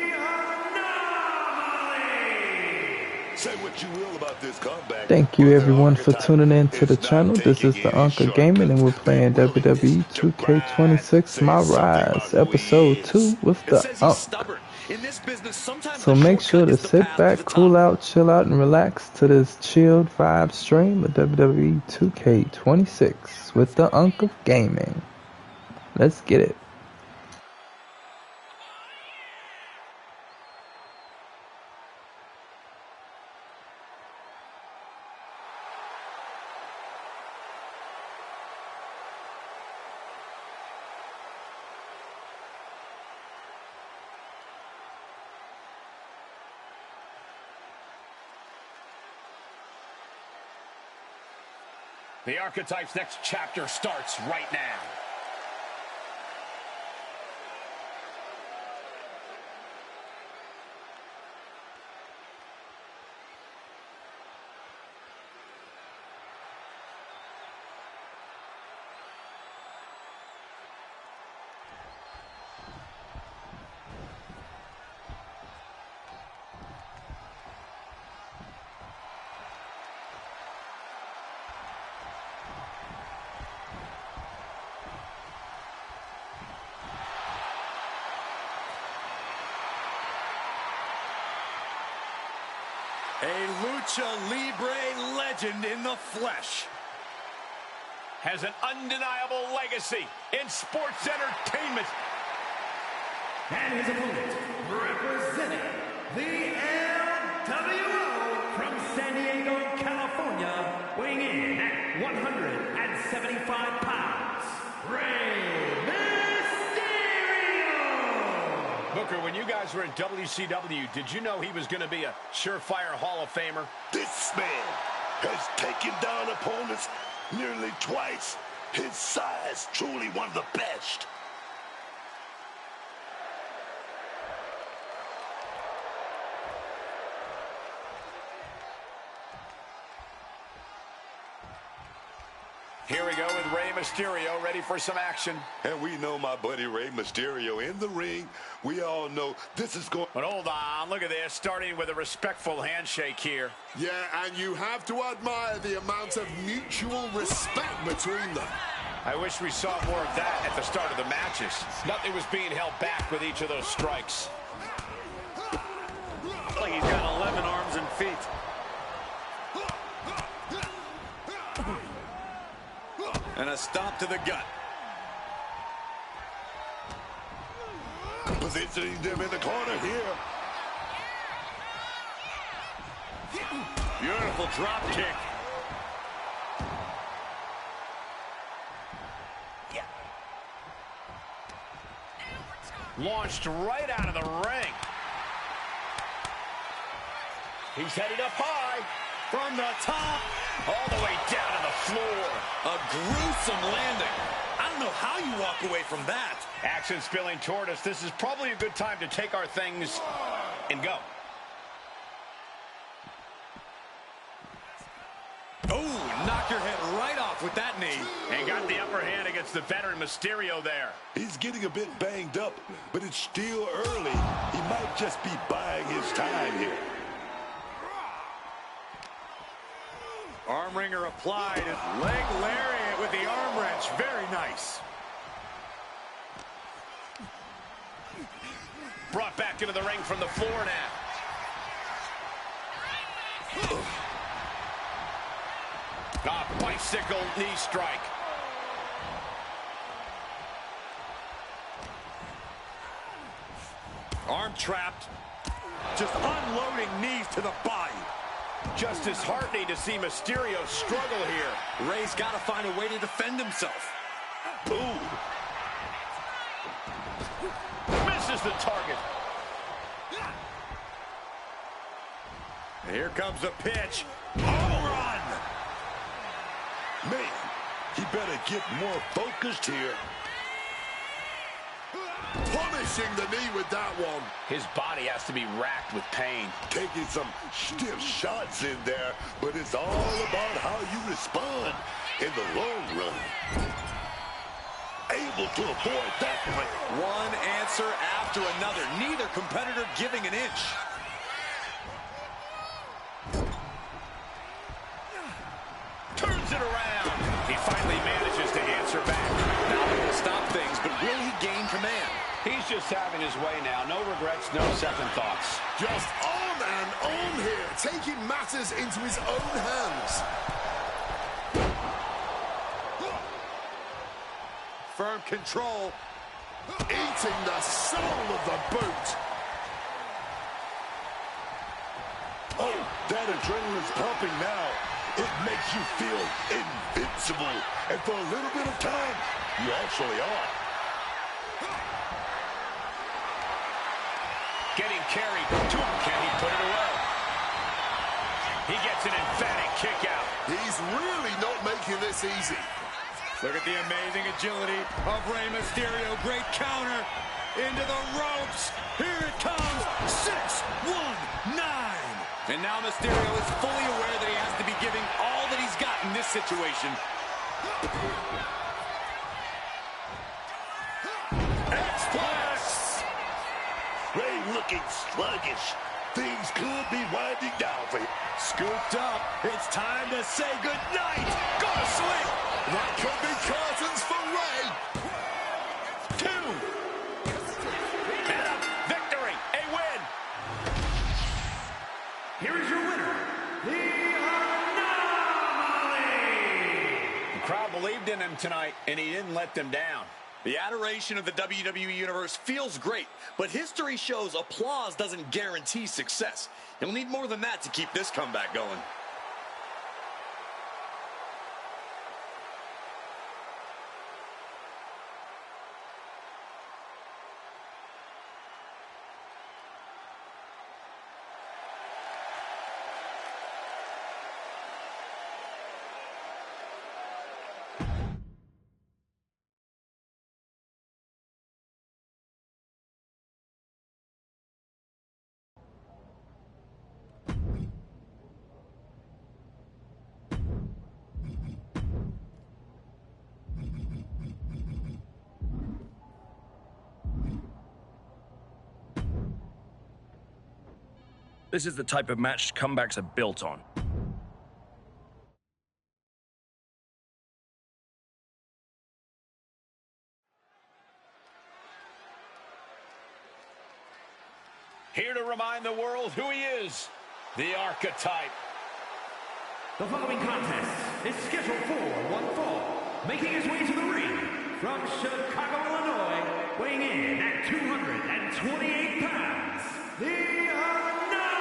Say what you will about this comeback. Thank you everyone for tuning in to the channel. This is the UNC of Gaming, and we're playing WWE 2K26 MyRISE Episode 2 with the UNC. So make sure to sit back, cool out, chill out, and relax to this chilled vibe stream of WWE 2K26 with the UNC of Gaming. Let's get it. The archetype's next chapter starts right now. A Lucha Libre legend in the flesh. Has an undeniable legacy in sports entertainment. And his opponent, representing the LWO from San Diego, California, weighing in at 175 pounds, Booker, when you guys were in WCW, did you know he was going to be a surefire Hall of Famer? This man has taken down opponents nearly twice. His size, truly one of the best. Here we go with Rey Mysterio ready for some action. And we know my buddy Rey Mysterio in the ring. We all know this is going... But hold on, look at this, starting with a respectful handshake here. Yeah, and you have to admire the amount of mutual respect between them. I wish we saw more of that at the start of the matches. Nothing was being held back with each of those strikes. Like he's got 11 arms and feet. And a stop to the gut. Positioning them in the corner here. Beautiful drop kick. Launched right out of the ring. He's headed up high. From the top. All the way down to the floor. A gruesome landing. I don't know how you walk away from that. Action spilling toward us. This is probably a good time to take our things and go. Oh, knock your head right off with that knee. And got the upper hand against the veteran Mysterio there. He's getting a bit banged up, but it's still early. He might just be buying his time here. Arm wringer applied. Leg lariat with the arm wrench. Very nice. Brought back into the ring from the floor now. Bicycle knee strike. Arm trapped. Just unloading knees to the body. Just disheartening to see Mysterio struggle here. Ray's got to find a way to defend himself. Ooh. Misses the target. Here comes the pitch. Home run. Man, he better get more focused here. Punishing the knee with that one. His body has to be racked with pain. Taking some stiff shots in there, but it's all about how you respond in the long run. Able to avoid that one. One answer after another. Neither competitor giving an inch. Turns it around. He finally manages to answer back. Not able to stop things, but will he gain command? He's just having his way now. No regrets, no second thoughts. Just on and on here, taking matters into his own hands. Firm control. Eating the soul of the boot. Oh, that adrenaline's pumping now. It makes you feel invincible. And for a little bit of time, you actually are. Getting carried to him. Can he put it away? He gets an emphatic kick out. He's really not making this easy. Look at the amazing agility of Rey Mysterio. Great counter into the ropes. Here it comes. 6-1-9. And now Mysterio is fully aware that he has to be giving all that he's got in this situation. X-Plus! Ray looking sluggish. Things could be winding down for him. Scooped up. It's time to say goodnight. Go to sleep. That could be curtains for Ray. 2. And a victory. A win. Here is your winner, the Anomaly! The crowd believed in him tonight, and he didn't let them down. The adoration of the WWE Universe feels great, but history shows applause doesn't guarantee success. You'll need more than that to keep this comeback going. This is the type of match comebacks are built on. Here to remind the world who he is, the Archetype. The following contest is scheduled for one fall. Making his way to the ring from Chicago, Illinois, weighing in at 228 pounds, the Anomaly!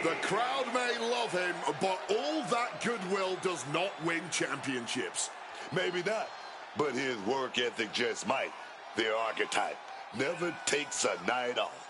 The crowd may love him, but all that goodwill does not win championships. Maybe not, but his work ethic just might. The Archetype never takes a night off.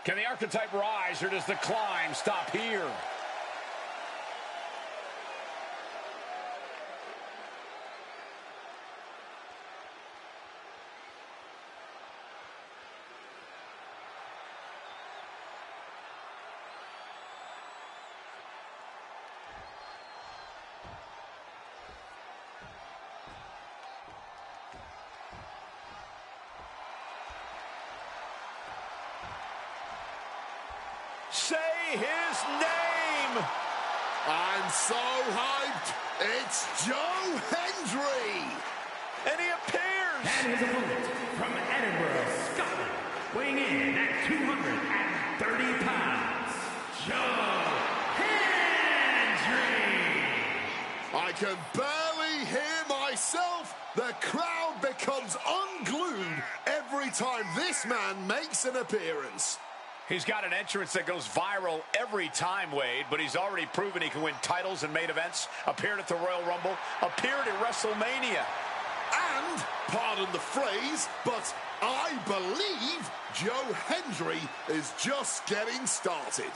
Can the Archetype rise, or does the climb stop here? Say his name! I'm so hyped! It's Joe Hendry! And he appears! And his opponent from Edinburgh, Scotland, weighing in at 230 pounds, Joe Hendry! I can barely hear myself. The crowd becomes unglued every time this man makes an appearance. He's got an entrance that goes viral every time, Wade, but he's already proven he can win titles and main events, appeared at the Royal Rumble, appeared at WrestleMania. And, pardon the phrase, but I believe Joe Hendry is just getting started.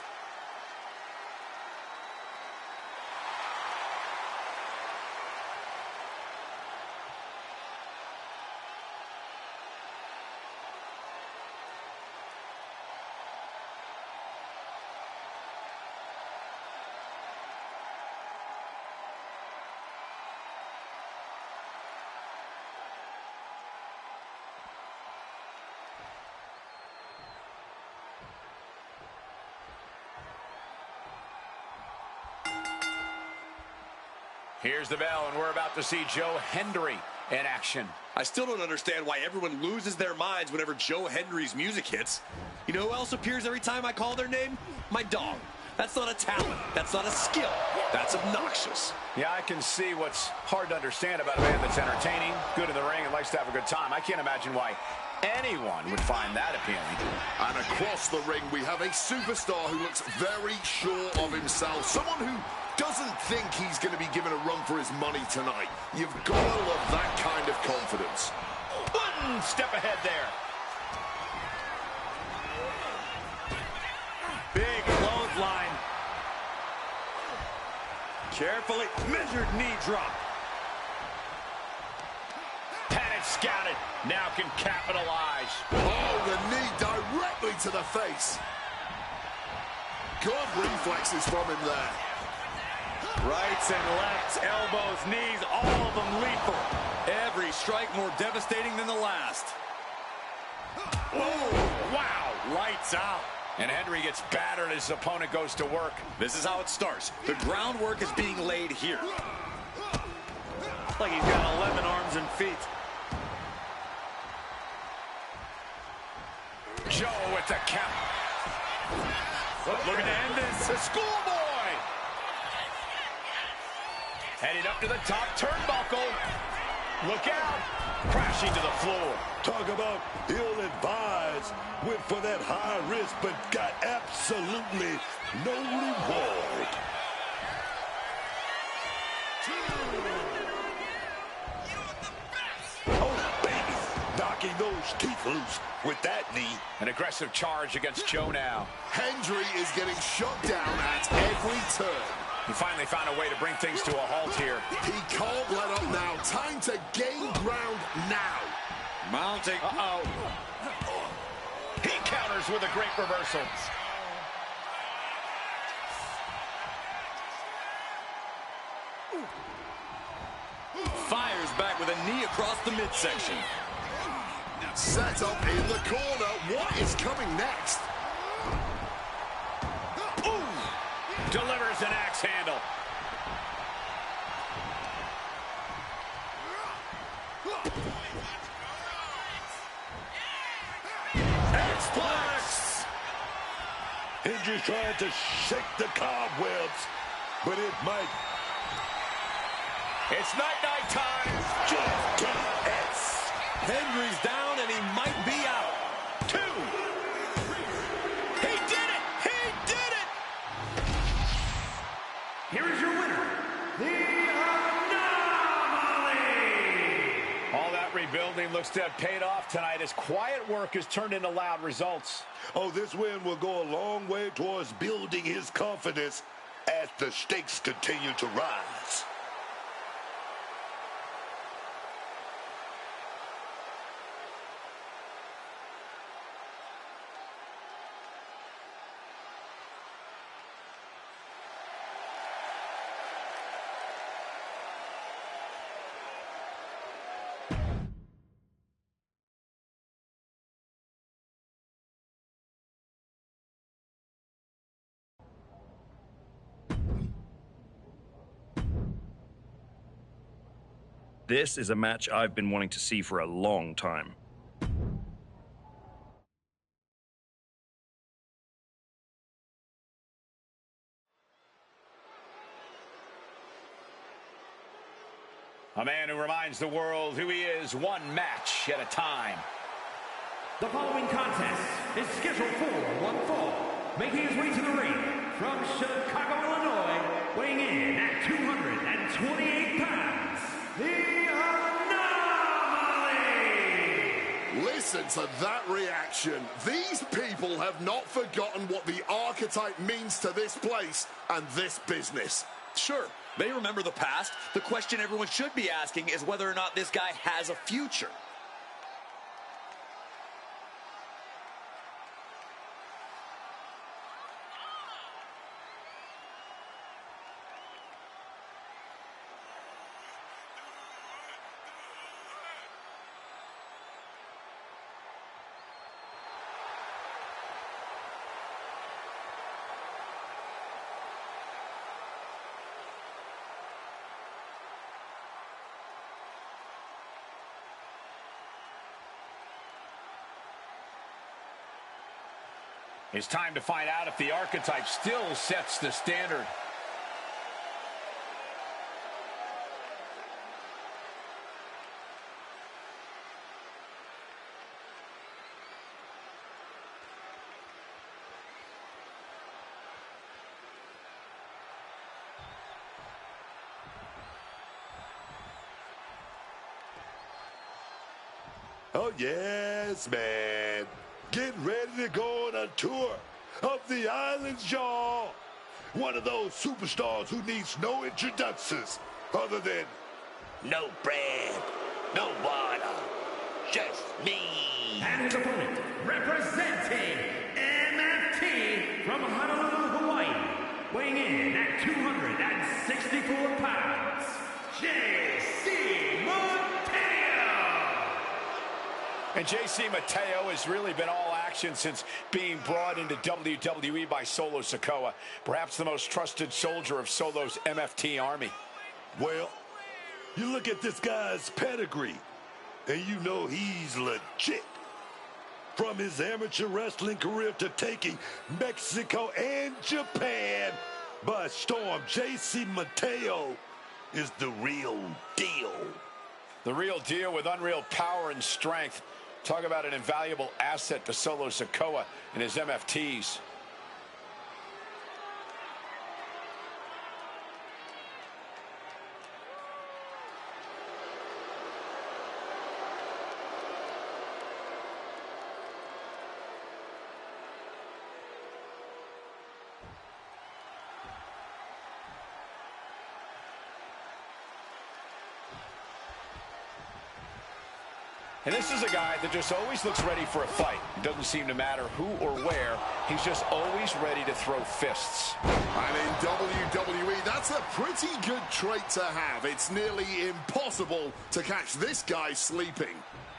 Here's the bell, and we're about to see Joe Hendry in action. I still don't understand why everyone loses their minds whenever Joe Hendry's music hits. You know who else appears every time I call their name? My dog. That's not a talent. That's not a skill. That's obnoxious. Yeah, I can see what's hard to understand about a man that's entertaining, good in the ring, and likes to have a good time. I can't imagine why anyone would find that appealing. And across the ring, we have a superstar who looks very sure of himself. Someone who doesn't think he's going to be given a run for his money tonight. You've got to love that kind of confidence. One step ahead there. Big clothesline. Carefully measured knee drop. Had it scouted. Now can capitalize. Oh, the knee directly to the face. Good reflexes from him there. Rights and lefts, elbows, knees, all of them lethal. Every strike more devastating than the last. Oh, wow. Lights out. And Hendry gets battered as his opponent goes to work. This is how it starts. The groundwork is being laid here. Like he's got 11 arms and feet. Joe with the count. Looking to end this. The schoolboy. Headed up to the top turnbuckle. Look out. Crashing to the floor. Talk about ill-advised. Went for that high risk, but got absolutely no reward. Oh, baby. Knocking those teeth loose with that knee. An aggressive charge against Joe now. Hendry is getting shut down at every turn. He finally found a way to bring things to a halt here. He can't let up now. Time to gain ground now. Mounting. Uh-oh. He counters with a great reversal. Fires back with a knee across the midsection. Set up in the corner. What is coming next? Ooh. Delivers an axe handle. X-Plex! Hendry's trying to shake the cobwebs, but it might. It's night-night time. GTS. Hendry's down, and he might be out. 2. He did it! He did it! Here is your winner, the Anomaly! All that rebuilding looks to have paid off tonight as quiet work has turned into loud results. Oh, this win will go a long way towards building his confidence as the stakes continue to rise. This is a match I've been wanting to see for a long time. A man who reminds the world who he is one match at a time. The following contest is scheduled for one fall. Making his way to the ring from Chicago, Illinois, weighing in at 228 pounds, the Anomaly! Listen to that reaction. These people have not forgotten what the archetype means to this place and this business. Sure, they remember the past. The question everyone should be asking is whether or not this guy has a future. It's time to find out if the archetype still sets the standard. Oh, yes, man. Get ready to go on a tour of the islands, y'all. One of those superstars who needs no introductions other than no bread, no water, just me. And his opponent, representing MFT from Honolulu, Hawaii, weighing in at 264 pounds, JC Mateo. And JC Mateo has really been all action since being brought into WWE by Solo Sikoa, perhaps the most trusted soldier of Solo's MFT army. Well, you look at this guy's pedigree, and you know he's legit. From his amateur wrestling career to taking Mexico and Japan by storm, JC Mateo is the real deal. The real deal with unreal power and strength. Talk about an invaluable asset to Solo Sikoa and his MFTs. And this is a guy that just always looks ready for a fight. It doesn't seem to matter who or where. He's just always ready to throw fists. And in WWE, that's a pretty good trait to have. It's nearly impossible to catch this guy sleeping.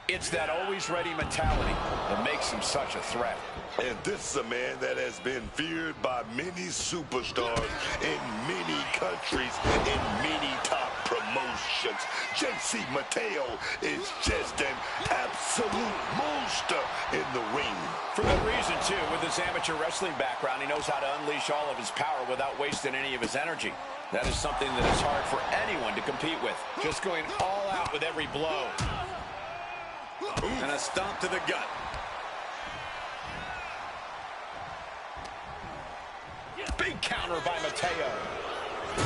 It's that always ready mentality that makes him such a threat. And this is a man that has been feared by many superstars in many countries, in many top promotions. JC Mateo is just an absolute monster in the ring. For good reason, too. With his amateur wrestling background, he knows how to unleash all of his power without wasting any of his energy. That is something that is hard for anyone to compete with. Just going all out with every blow. And a stomp to the gut. Big counter by Mateo.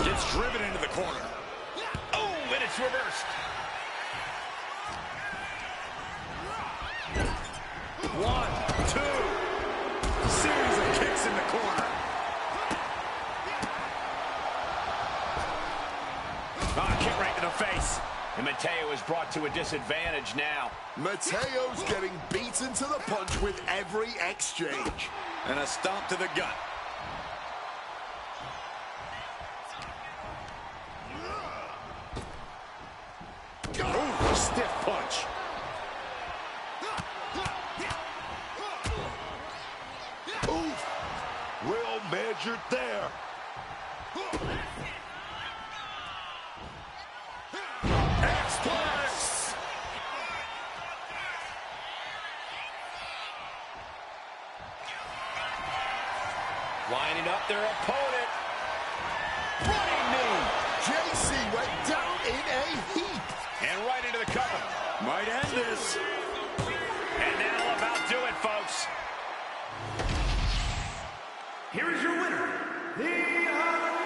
Gets driven into the corner. Oh, and it's reversed. 1, 2. Series of kicks in the corner. Kick right to the face. And Mateo is brought to a disadvantage now. Mateo's getting beaten to the punch with every exchange. And a stomp to the gut. Ooh, stiff punch. Oof. Well measured there. X-Plex! Lining up their opponent. Running knee. JC went down in a heap. And right into the cover. Might end this. And that'll about do it, folks. Here is your winner, the Anomaly!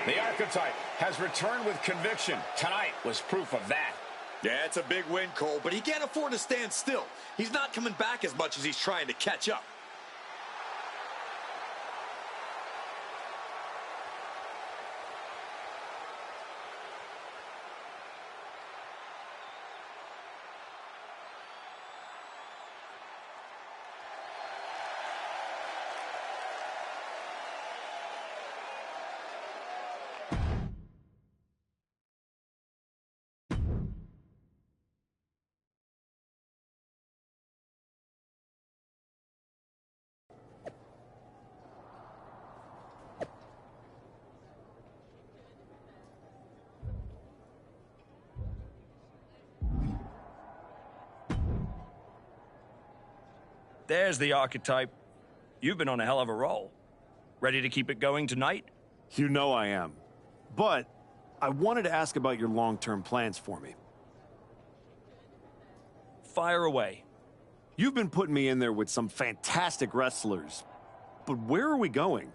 The Archetype has returned with conviction. Tonight was proof of that. Yeah, it's a big win, Cole, but he can't afford to stand still. He's not coming back as much as he's trying to catch up. There's the Archetype. You've been on a hell of a roll. Ready to keep it going tonight? You know I am. But I wanted to ask about your long-term plans for me. Fire away. You've been putting me in there with some fantastic wrestlers. But where are we going?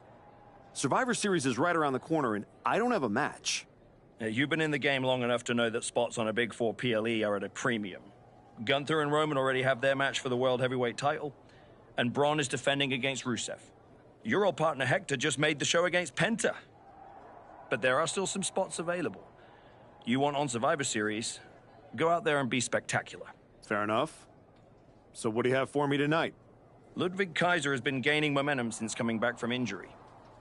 Survivor Series is right around the corner, and I don't have a match. You've been in the game long enough to know that spots on a Big 4 PLE are at a premium. Gunther and Roman already have their match for the World Heavyweight title, and Bron is defending against Rusev. Your old partner Hector just made the show against Penta. But there are still some spots available. You want on Survivor Series, go out there and be spectacular. Fair enough. So what do you have for me tonight? Ludwig Kaiser has been gaining momentum since coming back from injury.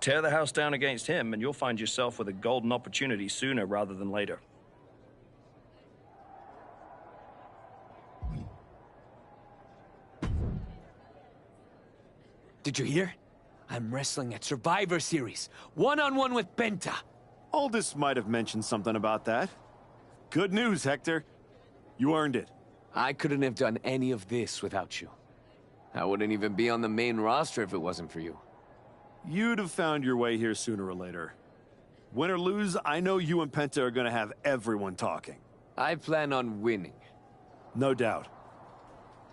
Tear the house down against him, and you'll find yourself with a golden opportunity sooner rather than later. Did you hear? I'm wrestling at Survivor Series, one-on-one with Penta. Aldous might have mentioned something about that. Good news, Hector. You earned it. I couldn't have done any of this without you. I wouldn't even be on the main roster if it wasn't for you. You'd have found your way here sooner or later. Win or lose, I know you and Penta are gonna have everyone talking. I plan on winning. No doubt.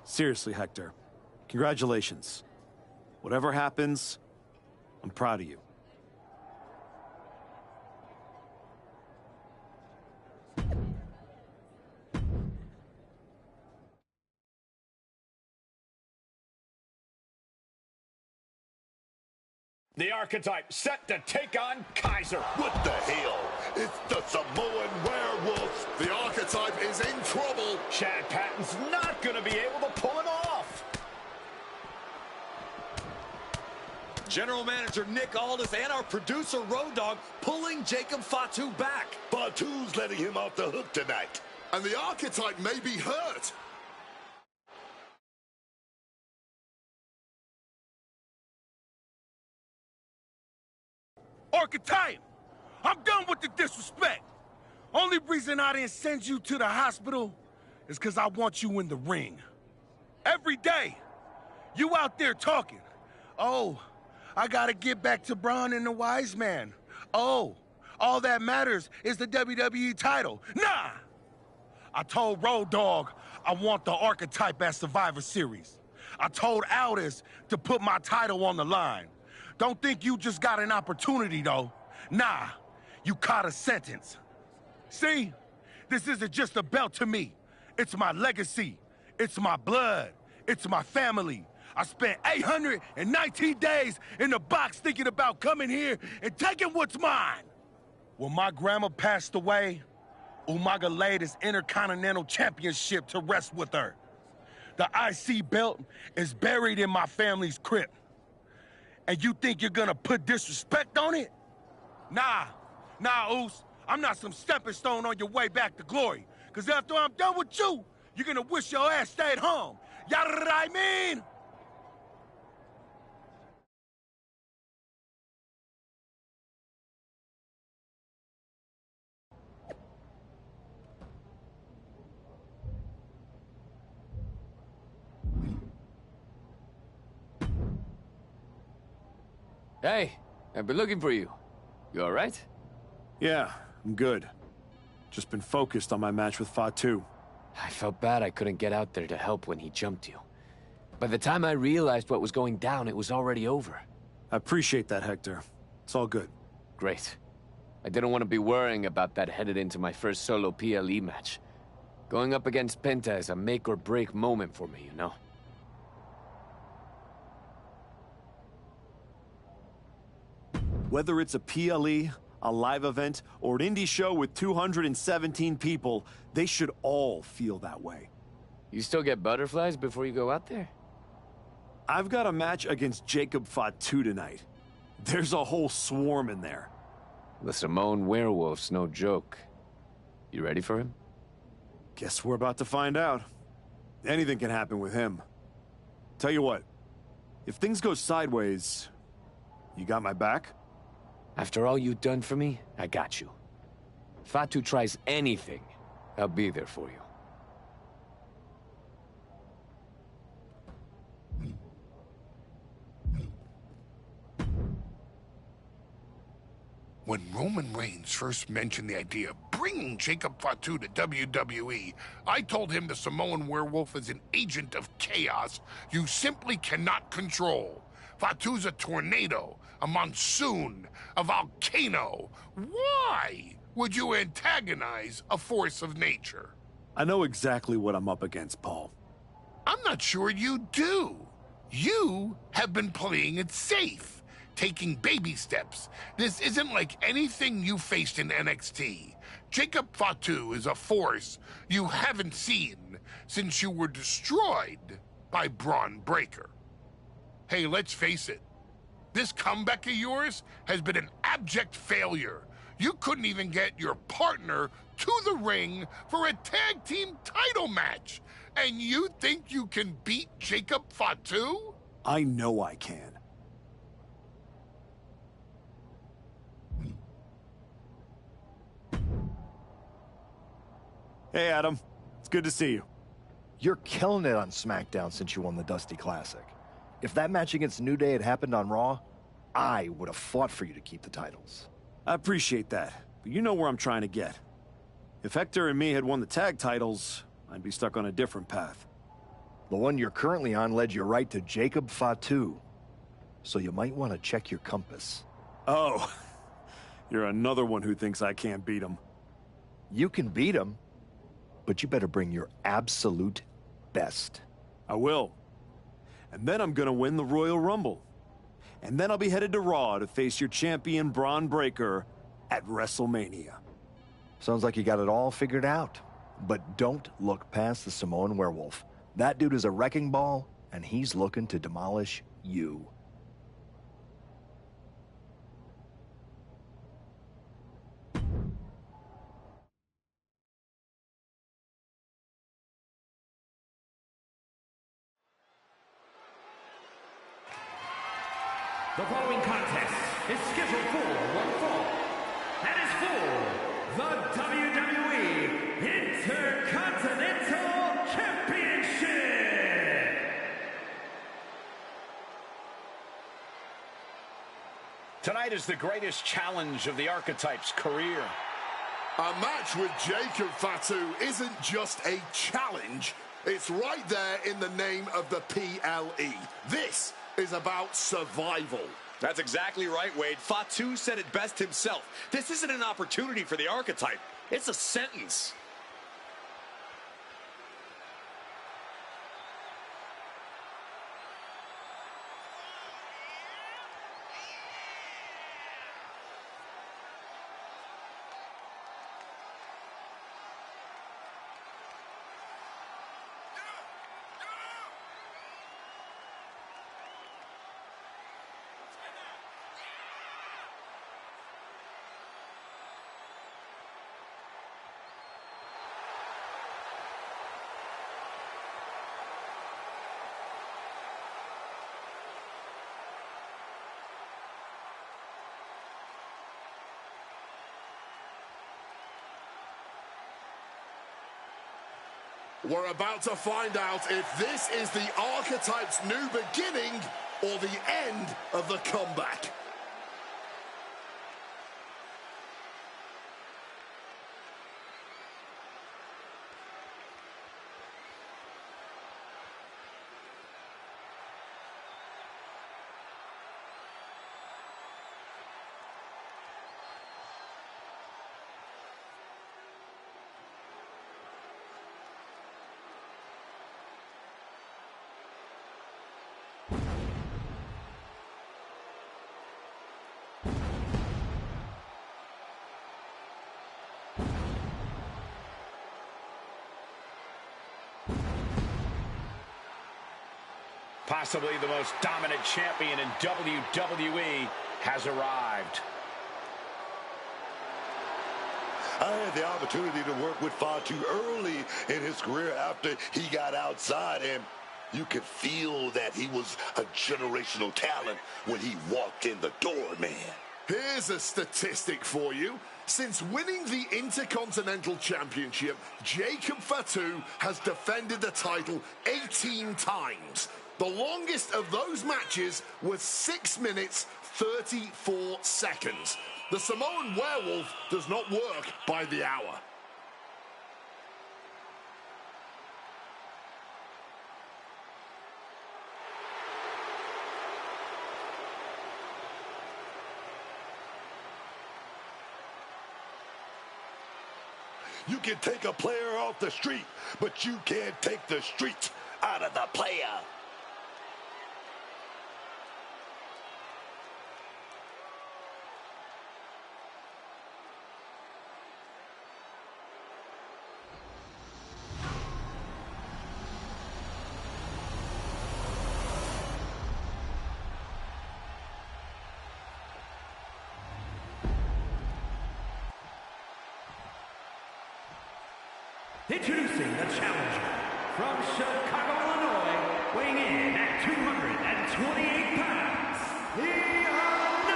Seriously, Hector. Congratulations. Whatever happens, I'm proud of you. The Archetype set to take on Kaiser. What the hell? It's the Samoan Werewolf. The Archetype is in trouble. Chad Patton's not going to be able to pull it off. General Manager Nick Aldis and our producer Road Dogg pulling Jacob Fatu back. Fatu's letting him off the hook tonight. And the Archetype may be hurt. Archetype, I'm done with the disrespect. Only reason I didn't send you to the hospital is because I want you in the ring. Every day, you out there talking. Oh, I gotta get back to Bron and the Wise Man. Oh, all that matters is the WWE title. Nah! I told Road Dogg I want the Archetype at Survivor Series. I told Aldis to put my title on the line. Don't think you just got an opportunity, though. Nah, you caught a sentence. See? This isn't just a belt to me. It's my legacy. It's my blood. It's my family. I spent 819 days in the box thinking about coming here and taking what's mine. When my grandma passed away, Umaga laid his Intercontinental Championship to rest with her. The IC belt is buried in my family's crypt. And you think you're gonna put disrespect on it? Nah, Oos. I'm not some stepping stone on your way back to glory. Cause after I'm done with you, you're gonna wish your ass stayed home. You know what I mean? Hey, I've been looking for you. You all right? Yeah, I'm good. Just been focused on my match with Fatu. I felt bad I couldn't get out there to help when he jumped you. By the time I realized what was going down, it was already over. I appreciate that, Hector. It's all good. Great. I didn't want to be worrying about that headed into my first solo PLE match. Going up against Penta is a make-or-break moment for me, you know? Whether it's a PLE, a live event, or an indie show with 217 people, they should all feel that way. You still get butterflies before you go out there? I've got a match against Jacob Fatu tonight. There's a whole swarm in there. The Samoan Werewolf's no joke. You ready for him? Guess we're about to find out. Anything can happen with him. Tell you what, if things go sideways, you got my back? After all you've done for me, I got you. Fatu tries anything, I'll be there for you. When Roman Reigns first mentioned the idea of bringing Jacob Fatu to WWE, I told him the Samoan Werewolf is an agent of chaos you simply cannot control. Fatu's a tornado, a monsoon, a volcano. Why would you antagonize a force of nature? I know exactly what I'm up against, Paul. I'm not sure you do. You have been playing it safe, taking baby steps. This isn't like anything you faced in NXT. Jacob Fatu is a force you haven't seen since you were destroyed by Bron Breakker. Hey, let's face it. This comeback of yours has been an abject failure. You couldn't even get your partner to the ring for a tag team title match. And you think you can beat Jacob Fatu? I know I can. Hey, Adam. It's good to see you. You're killing it on SmackDown since you won the Dusty Classic. If that match against New Day had happened on Raw, I would have fought for you to keep the titles. I appreciate that, but you know where I'm trying to get. If Hector and me had won the tag titles, I'd be stuck on a different path. The one you're currently on led you right to Jacob Fatu, so you might want to check your compass. Oh, you're another one who thinks I can't beat him. You can beat him, but you better bring your absolute best. I will. And then I'm gonna win the Royal Rumble. And then I'll be headed to Raw to face your champion, Bron Breakker, at WrestleMania. Sounds like you got it all figured out. But don't look past the Samoan Werewolf. That dude is a wrecking ball, and he's looking to demolish you. The following contest is scheduled for one fall. That is for the WWE Intercontinental Championship. Tonight is the greatest challenge of the Archetype's career. A match with Jacob Fatu isn't just a challenge. It's right there in the name of the PLE. This is about survival. That's exactly right, Wade. Fatu said it best himself. This isn't an opportunity for the Archetype. It's a sentence. We're about to find out if this is the Archetype's new beginning or the end of the comeback. Possibly the most dominant champion in WWE has arrived. I had the opportunity to work with Fatu early in his career after he got outside, and you could feel that he was a generational talent when he walked in the door, man. Here's a statistic for you. Since winning the Intercontinental Championship, Jacob Fatu has defended the title 18 times. The longest of those matches was 6 minutes, 34 seconds. The Samoan Werewolf does not work by the hour. You can take a player off the street, but you can't take the street out of the player. Introducing the challenger from Chicago, Illinois, weighing in at 228 pounds, the Anomaly!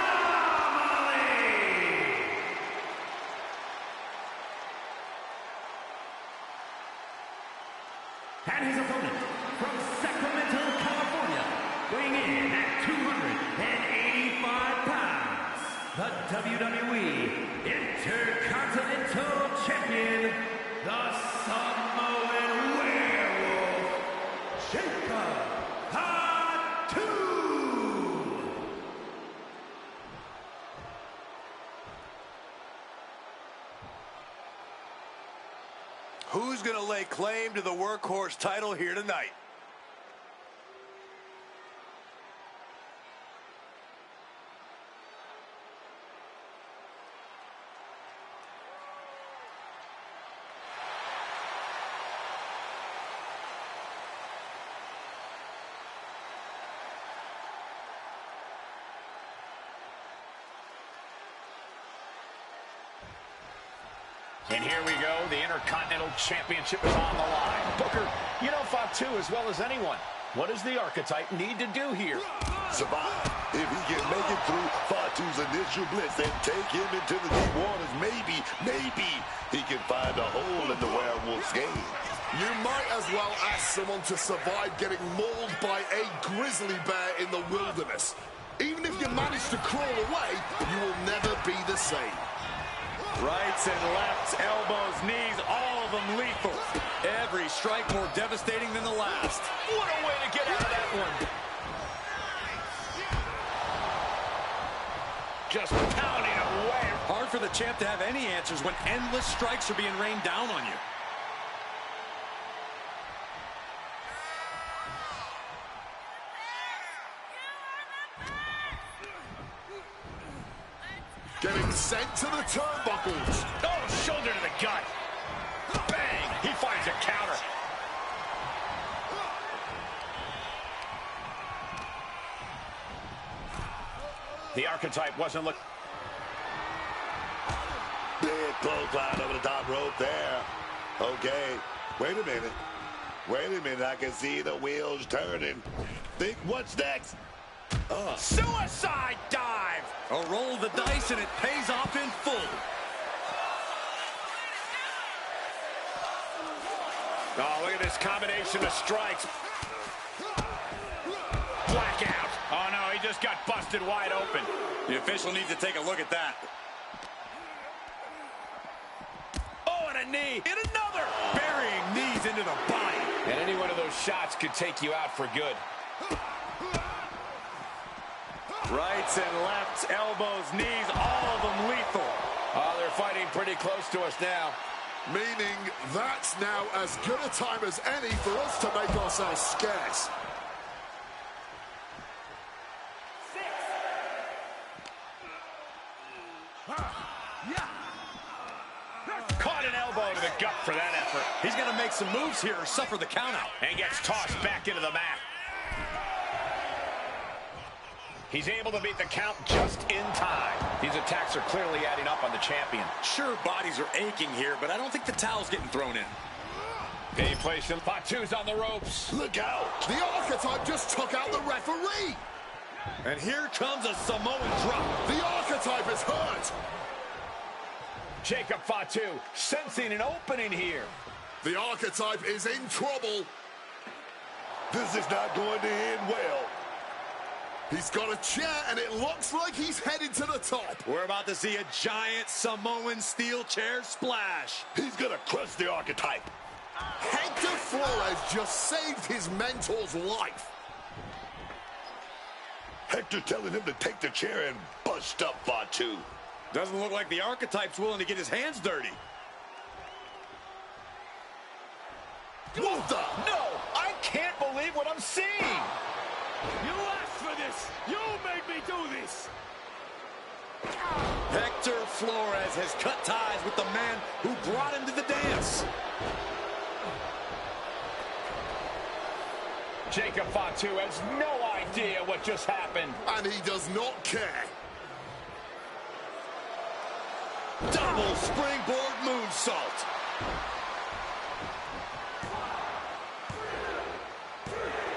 And his opponent from Sacramento, California, weighing in at 285 pounds, the WWE Intercontinental Champion, the Samoan Werewolf, Jacob Fatu! Who's going to lay claim to the workhorse title here tonight? And here we go. The Intercontinental Championship is on the line. Booker, you know Fatu as well as anyone. What does the Archetype need to do here? Survive. If he can make it through Fatu's initial blitz and take him into the deep waters, maybe he can find a hole in the werewolf's game. You might as well ask someone to survive getting mauled by a grizzly bear in the wilderness. Even if you manage to crawl away, you will never be the same. Rights and lefts, elbows, knees, all of them lethal. Every strike more devastating than the last. What a way to get out of that one. Just pounding away. Hard for the champ to have any answers when endless strikes are being rained down on you. Getting sent to the turnbuckles. Oh, shoulder to the gut. Bang! He finds a counter. The Archetype wasn't looking. Big clothesline over the top rope there. Okay, wait a minute. Wait a minute, I can see the wheels turning. Think what's next? Suicide dive! A roll of the dice and it pays off in full. Oh, look at this combination of strikes. Blackout. Oh, no, he just got busted wide open. The official needs to take a look at that. Oh, and a knee. And another. Burying knees into the body. And any one of those shots could take you out for good. Rights and lefts, elbows, knees, all of them lethal. Oh, they're fighting pretty close to us now. Meaning that's now as good a time as any for us to make ourselves scarce. Caught an elbow to the gut for that effort. He's going to make some moves here or suffer the countout. And gets tossed back into the mat. He's able to beat the count just in time. These attacks are clearly adding up on the champion. Sure, bodies are aching here, but I don't think the towel's getting thrown in. He placed him. Fatu's on the ropes. Look out! The Archetype just took out the referee! And here comes a Samoan drop. The Archetype is hurt! Jacob Fatu sensing an opening here. The Archetype is in trouble. This is not going to end well. He's got a chair, and it looks like he's headed to the top. We're about to see a giant Samoan steel chair splash. He's going to crush the Archetype. Hector Flores just saved his mentor's life. Hector telling him to take the chair and bust up Fatu. Doesn't look like the Archetype's willing to get his hands dirty. What the? No! I can't believe what I'm seeing! You asked for this! You made me do this! Hector Flores has cut ties with the man who brought him to the dance. Jacob Fatu has no idea what just happened. And he does not care. Double springboard moonsault.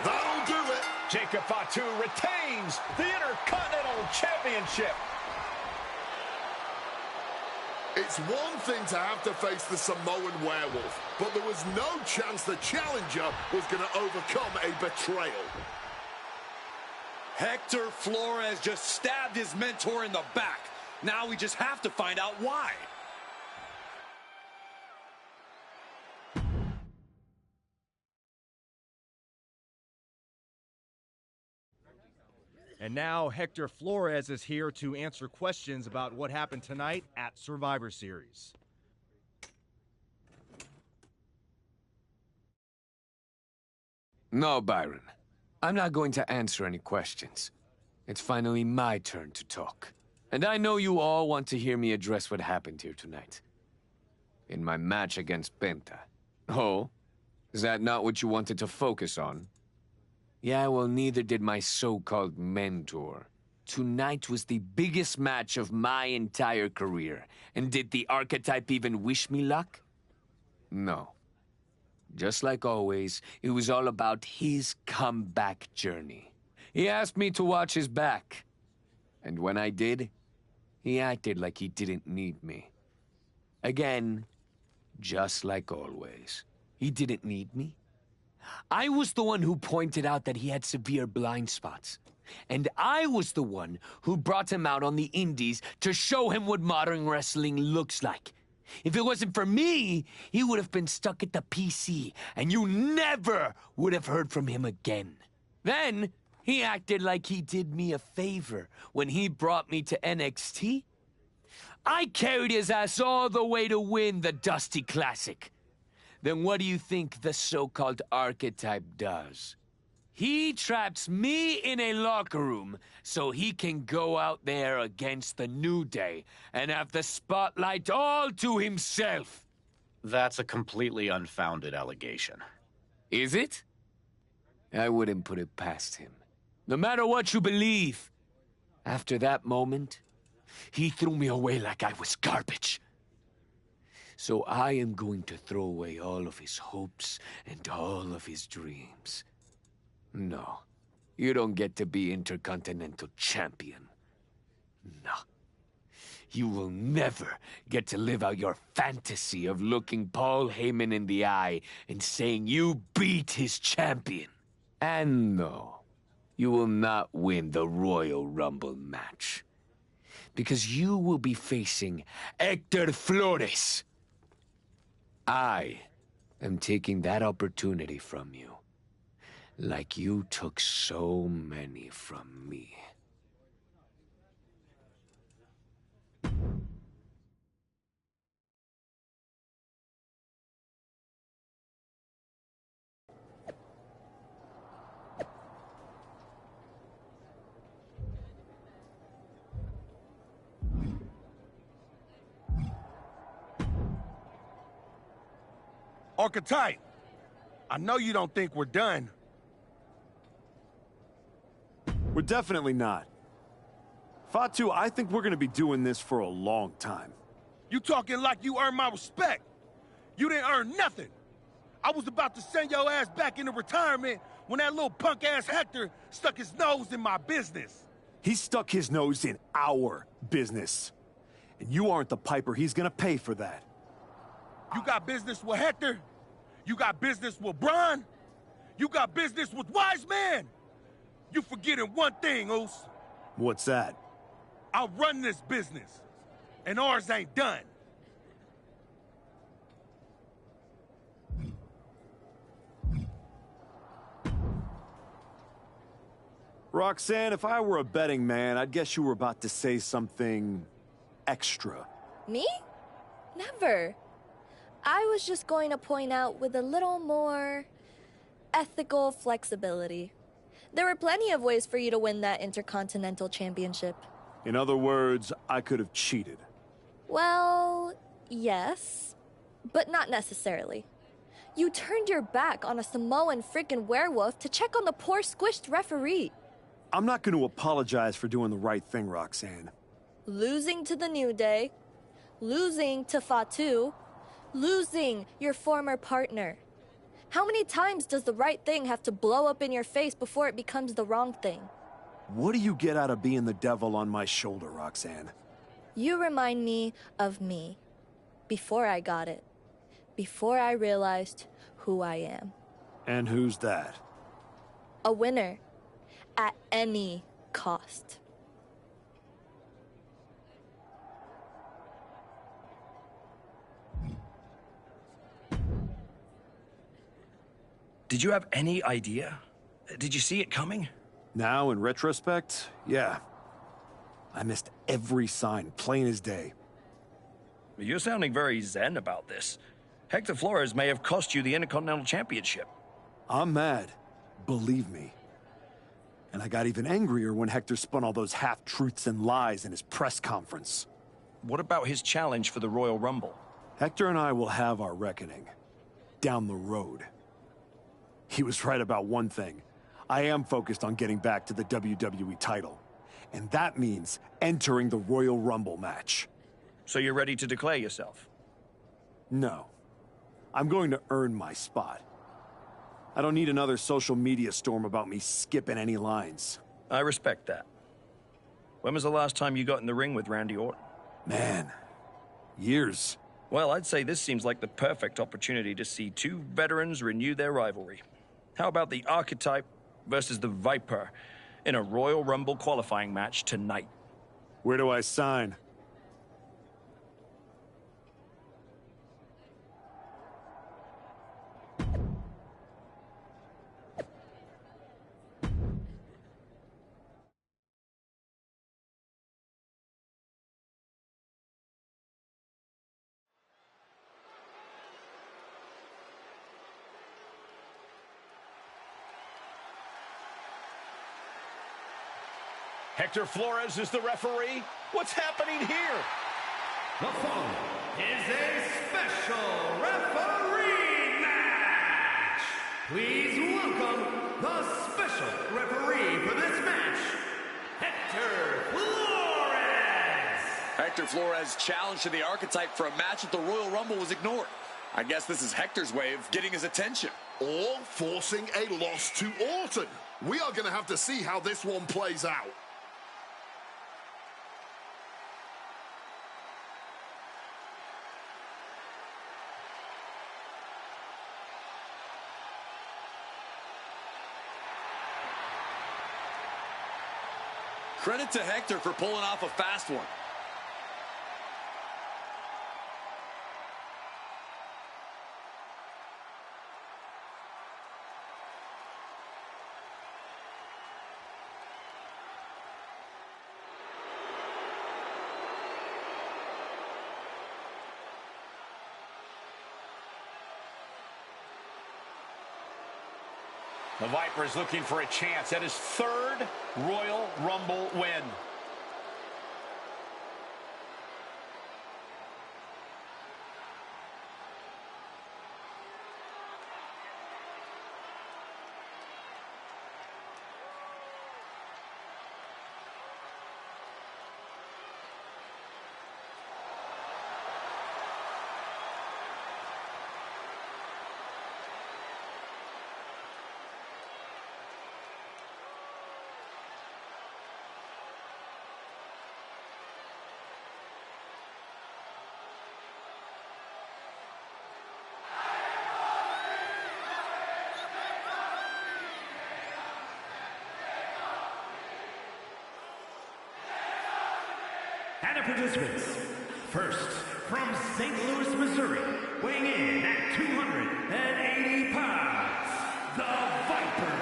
That'll do it. Jacob Fatu retains the Intercontinental Championship. It's one thing to have to face the Samoan werewolf, but there was no chance the challenger was going to overcome a betrayal. Hector Flores just stabbed his mentor in the back. Now we just have to find out why. And now Hector Flores is here to answer questions about what happened tonight at Survivor Series. No, Byron. I'm not going to answer any questions. It's finally my turn to talk. And I know you all want to hear me address what happened here tonight. In my match against Penta. Oh? Is that not what you wanted to focus on? Yeah, well, neither did my so-called mentor. tonight was the biggest match of my entire career. And did the archetype even wish me luck? No. Just like always, it was all about his comeback journey. He asked me to watch his back. And when I did, he acted like he didn't need me. Again, just like always. He didn't need me. I was the one who pointed out that he had severe blind spots. And I was the one who brought him out on the indies to show him what modern wrestling looks like. If it wasn't for me, he would have been stuck at the PC, and you never would have heard from him again. Then, he acted like he did me a favor when he brought me to NXT. I carried his ass all the way to win the Dusty Classic. Then what do you think the so-called archetype does? He traps me in a locker room so he can go out there against the New Day and have the spotlight all to himself. That's a completely unfounded allegation. Is it? I wouldn't put it past him. No matter what you believe. After that moment, he threw me away like I was garbage. So I am going to throw away all of his hopes and all of his dreams. No, you don't get to be Intercontinental Champion. No. You will never get to live out your fantasy of looking Paul Heyman in the eye and saying you beat his champion. And no, you will not win the Royal Rumble match. Because you will be facing Hector Flores. I am taking that opportunity from you. Like you took so many from me. Archetype, I know you don't think we're done. We're definitely not. Fatu, I think we're gonna be doing this for a long time. You talking like you earned my respect. You didn't earn nothing. I was about to send your ass back into retirement when that little punk-ass Hector stuck his nose in my business. He stuck his nose in our business. And you aren't the piper he's gonna pay for that. You got business with Hector? You got business with Bron? You got business with Wise Man? You forgetting one thing, Oos. What's that? I run this business, and ours ain't done. Roxanne, if I were a betting man, I'd guess you were about to say something extra. Me? Never. I was just going to point out with a little more ethical flexibility. There were plenty of ways for you to win that Intercontinental Championship. In other words, I could have cheated. Well, yes, but not necessarily. You turned your back on a Samoan freaking werewolf to check on the poor squished referee. I'm not going to apologize for doing the right thing, Roxanne. Losing to the New Day, losing to Fatu, losing your former partner. How many times does the right thing have to blow up in your face before it becomes the wrong thing? What do you get out of being the devil on my shoulder, Roxanne? You remind me of me. Before I got it. Before I realized who I am. And who's that? A winner. At any cost. Did you have any idea? Did you see it coming? Now, in retrospect, yeah. I missed every sign, plain as day. You're sounding very zen about this. Hector Flores may have cost you the Intercontinental Championship. I'm mad. Believe me. And I got even angrier when Hector spun all those half-truths and lies in his press conference. What about his challenge for the Royal Rumble? Hector and I will have our reckoning. Down the road. He was right about one thing. I am focused on getting back to the WWE title. And that means entering the Royal Rumble match. So you're ready to declare yourself? No. I'm going to earn my spot. I don't need another social media storm about me skipping any lines. I respect that. When was the last time you got in the ring with Randy Orton? Man, years. Well, I'd say this seems like the perfect opportunity to see two veterans renew their rivalry. How about the Archetype versus the Viper in a Royal Rumble qualifying match tonight? Where do I sign? Hector Flores is the referee. What's happening here? The following is a special referee match. Please welcome the special referee for this match, Hector Flores. Hector Flores' challenge to the Archetype for a match at the Royal Rumble was ignored. I guess this is Hector's way of getting his attention. Or forcing a loss to Orton. We are going to have to see how this one plays out. Credit to Hector for pulling off a fast one. The Viper is looking for a chance at his third Royal Rumble win. And the participants, first from St. Louis, Missouri, weighing in at 280 pounds, the Viper,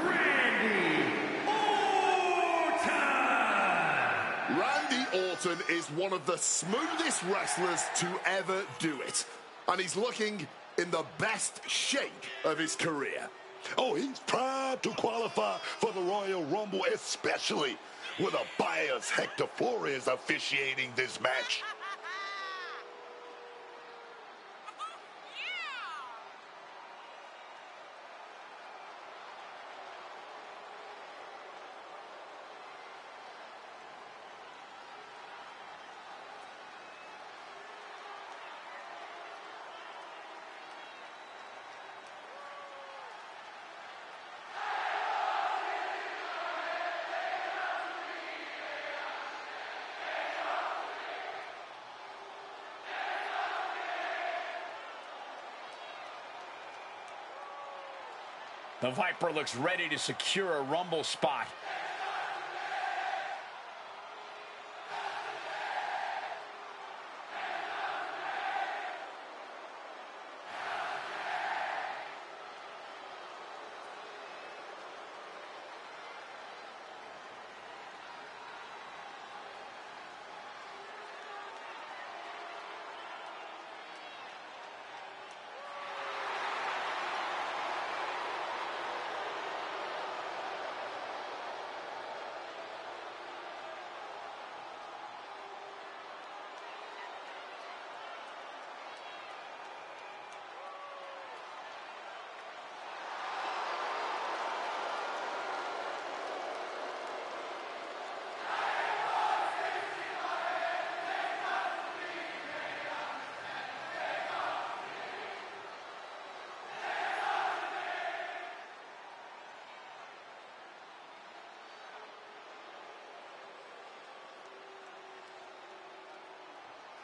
Randy Orton! Randy Orton is one of the smoothest wrestlers to ever do it. And he's looking in the best shape of his career. Oh, he's proud to qualify for the Royal Rumble, especially with a biased Hector Flores officiating this match. The Viper looks ready to secure a Rumble spot.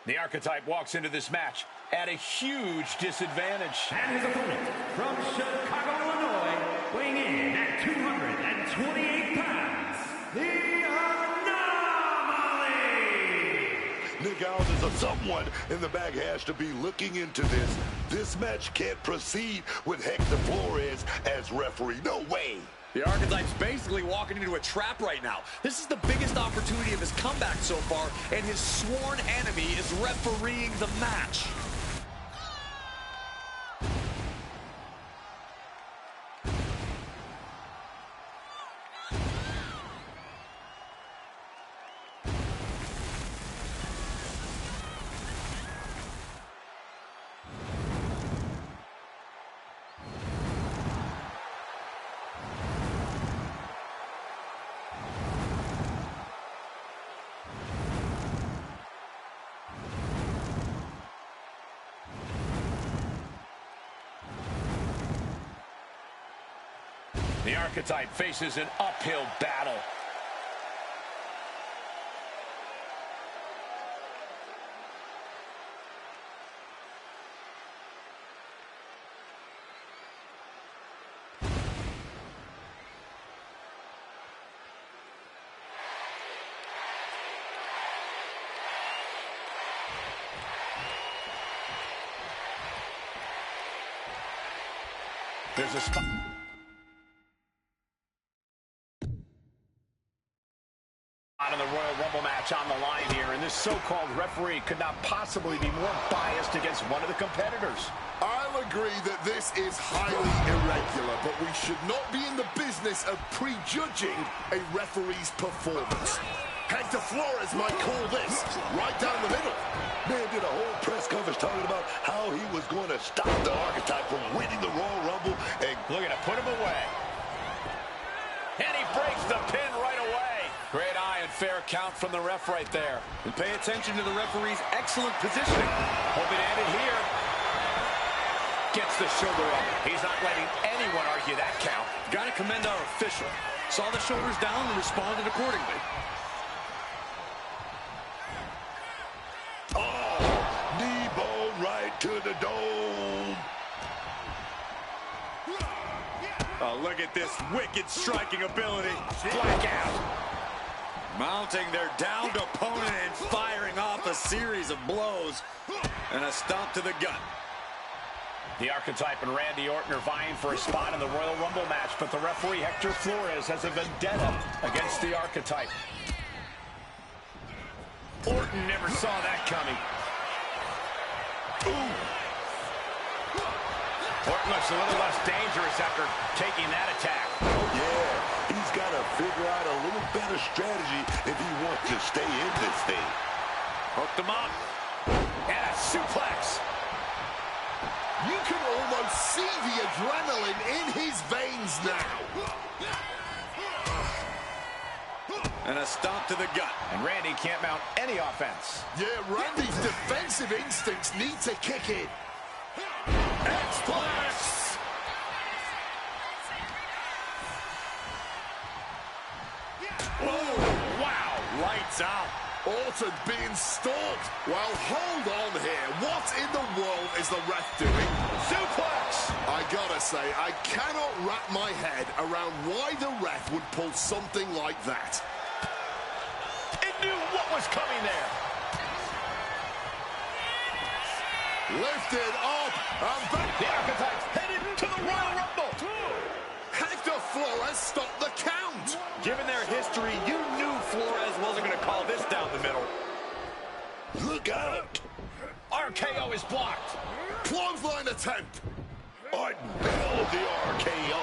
The Archetype walks into this match at a huge disadvantage. And his opponent from Chicago, Illinois, weighing in at 228 pounds, the Anomaly! Nick Aldis or someone in the back has to be looking into this. This match can't proceed with Hector Flores as referee. No way. The Archetype's basically walking into a trap right now. This is the biggest opportunity of his comeback so far, and his sworn enemy is refereeing the match. The Archetype faces an uphill battle. There's a spot. On the Royal Rumble match on the line here, and this so-called referee could not possibly be more biased against one of the competitors. I'll agree that this is highly irregular, but we should not be in the business of prejudging a referee's performance. Hector Flores might call this right down the middle. Man did a whole press conference talking about how he was going to stop the Archetype from winning the Royal Rumble, and look at it, put him away. And he breaks the pin right away. Great eye and fair count from the ref right there. And pay attention to the referee's excellent positioning. Hope it ended here. Gets the shoulder up. He's not letting anyone argue that count. Got to commend our official. Saw the shoulders down and responded accordingly. oh, knee ball right to the dome. Oh, look at this wicked striking ability. Blackout. Mounting their downed opponent and firing off a series of blows. And a stomp to the gut. The Archetype and Randy Orton are vying for a spot in the Royal Rumble match, but the referee, Hector Flores, has a vendetta against the Archetype. Orton never saw that coming. Ooh. Orton looks a little less dangerous after taking that attack. Oh, yeah. He's got to figure out a little better strategy if he wants to stay in this thing. Hooked him up. And a suplex. You can almost see the adrenaline in his veins now. And a stomp to the gut. And Randy can't mount any offense. Yeah, Randy's defensive instincts need to kick in. X-Flex! Oh, wow. Lights out. Orton being stalked. Well, hold on here. What in the world is the ref doing? Suplex! I gotta say, I cannot wrap my head around why the ref would pull something like that. It knew what was coming there. Lifted up and back. The Archetypes headed to the Royal Rumble. Hector Flores stopped the count. Given their history, you knew Flores wasn't going to call this down the middle. Look out. RKO is blocked. Clothesline attempt. Orton nailed the RKO.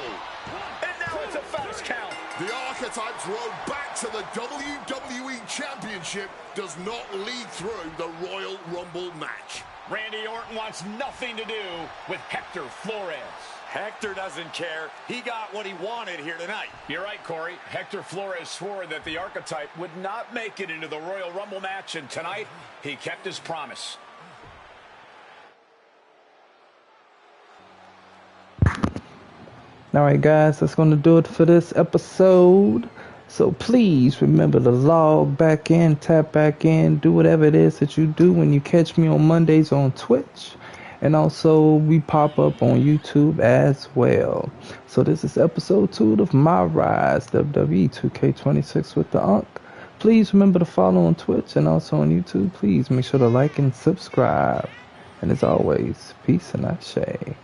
And now it's a fast count. The Archetypes road back to the WWE Championship does not lead through the Royal Rumble match. Randy Orton wants nothing to do with Hector Flores. Hector doesn't care. He got what he wanted here tonight. You're right, Corey. Hector Flores swore that the Archetype would not make it into the Royal Rumble match, and tonight he kept his promise. Alright guys, that's going to do it for this episode. So please remember to log back in, tap back in, do whatever it is that you do when you catch me on Mondays on Twitch. And also, we pop up on YouTube as well. So this is episode 2 of MyRISE, WWE 2K26 with the Unk. Please remember to follow on Twitch and also on YouTube. Please make sure to like and subscribe. And as always, peace and ashe.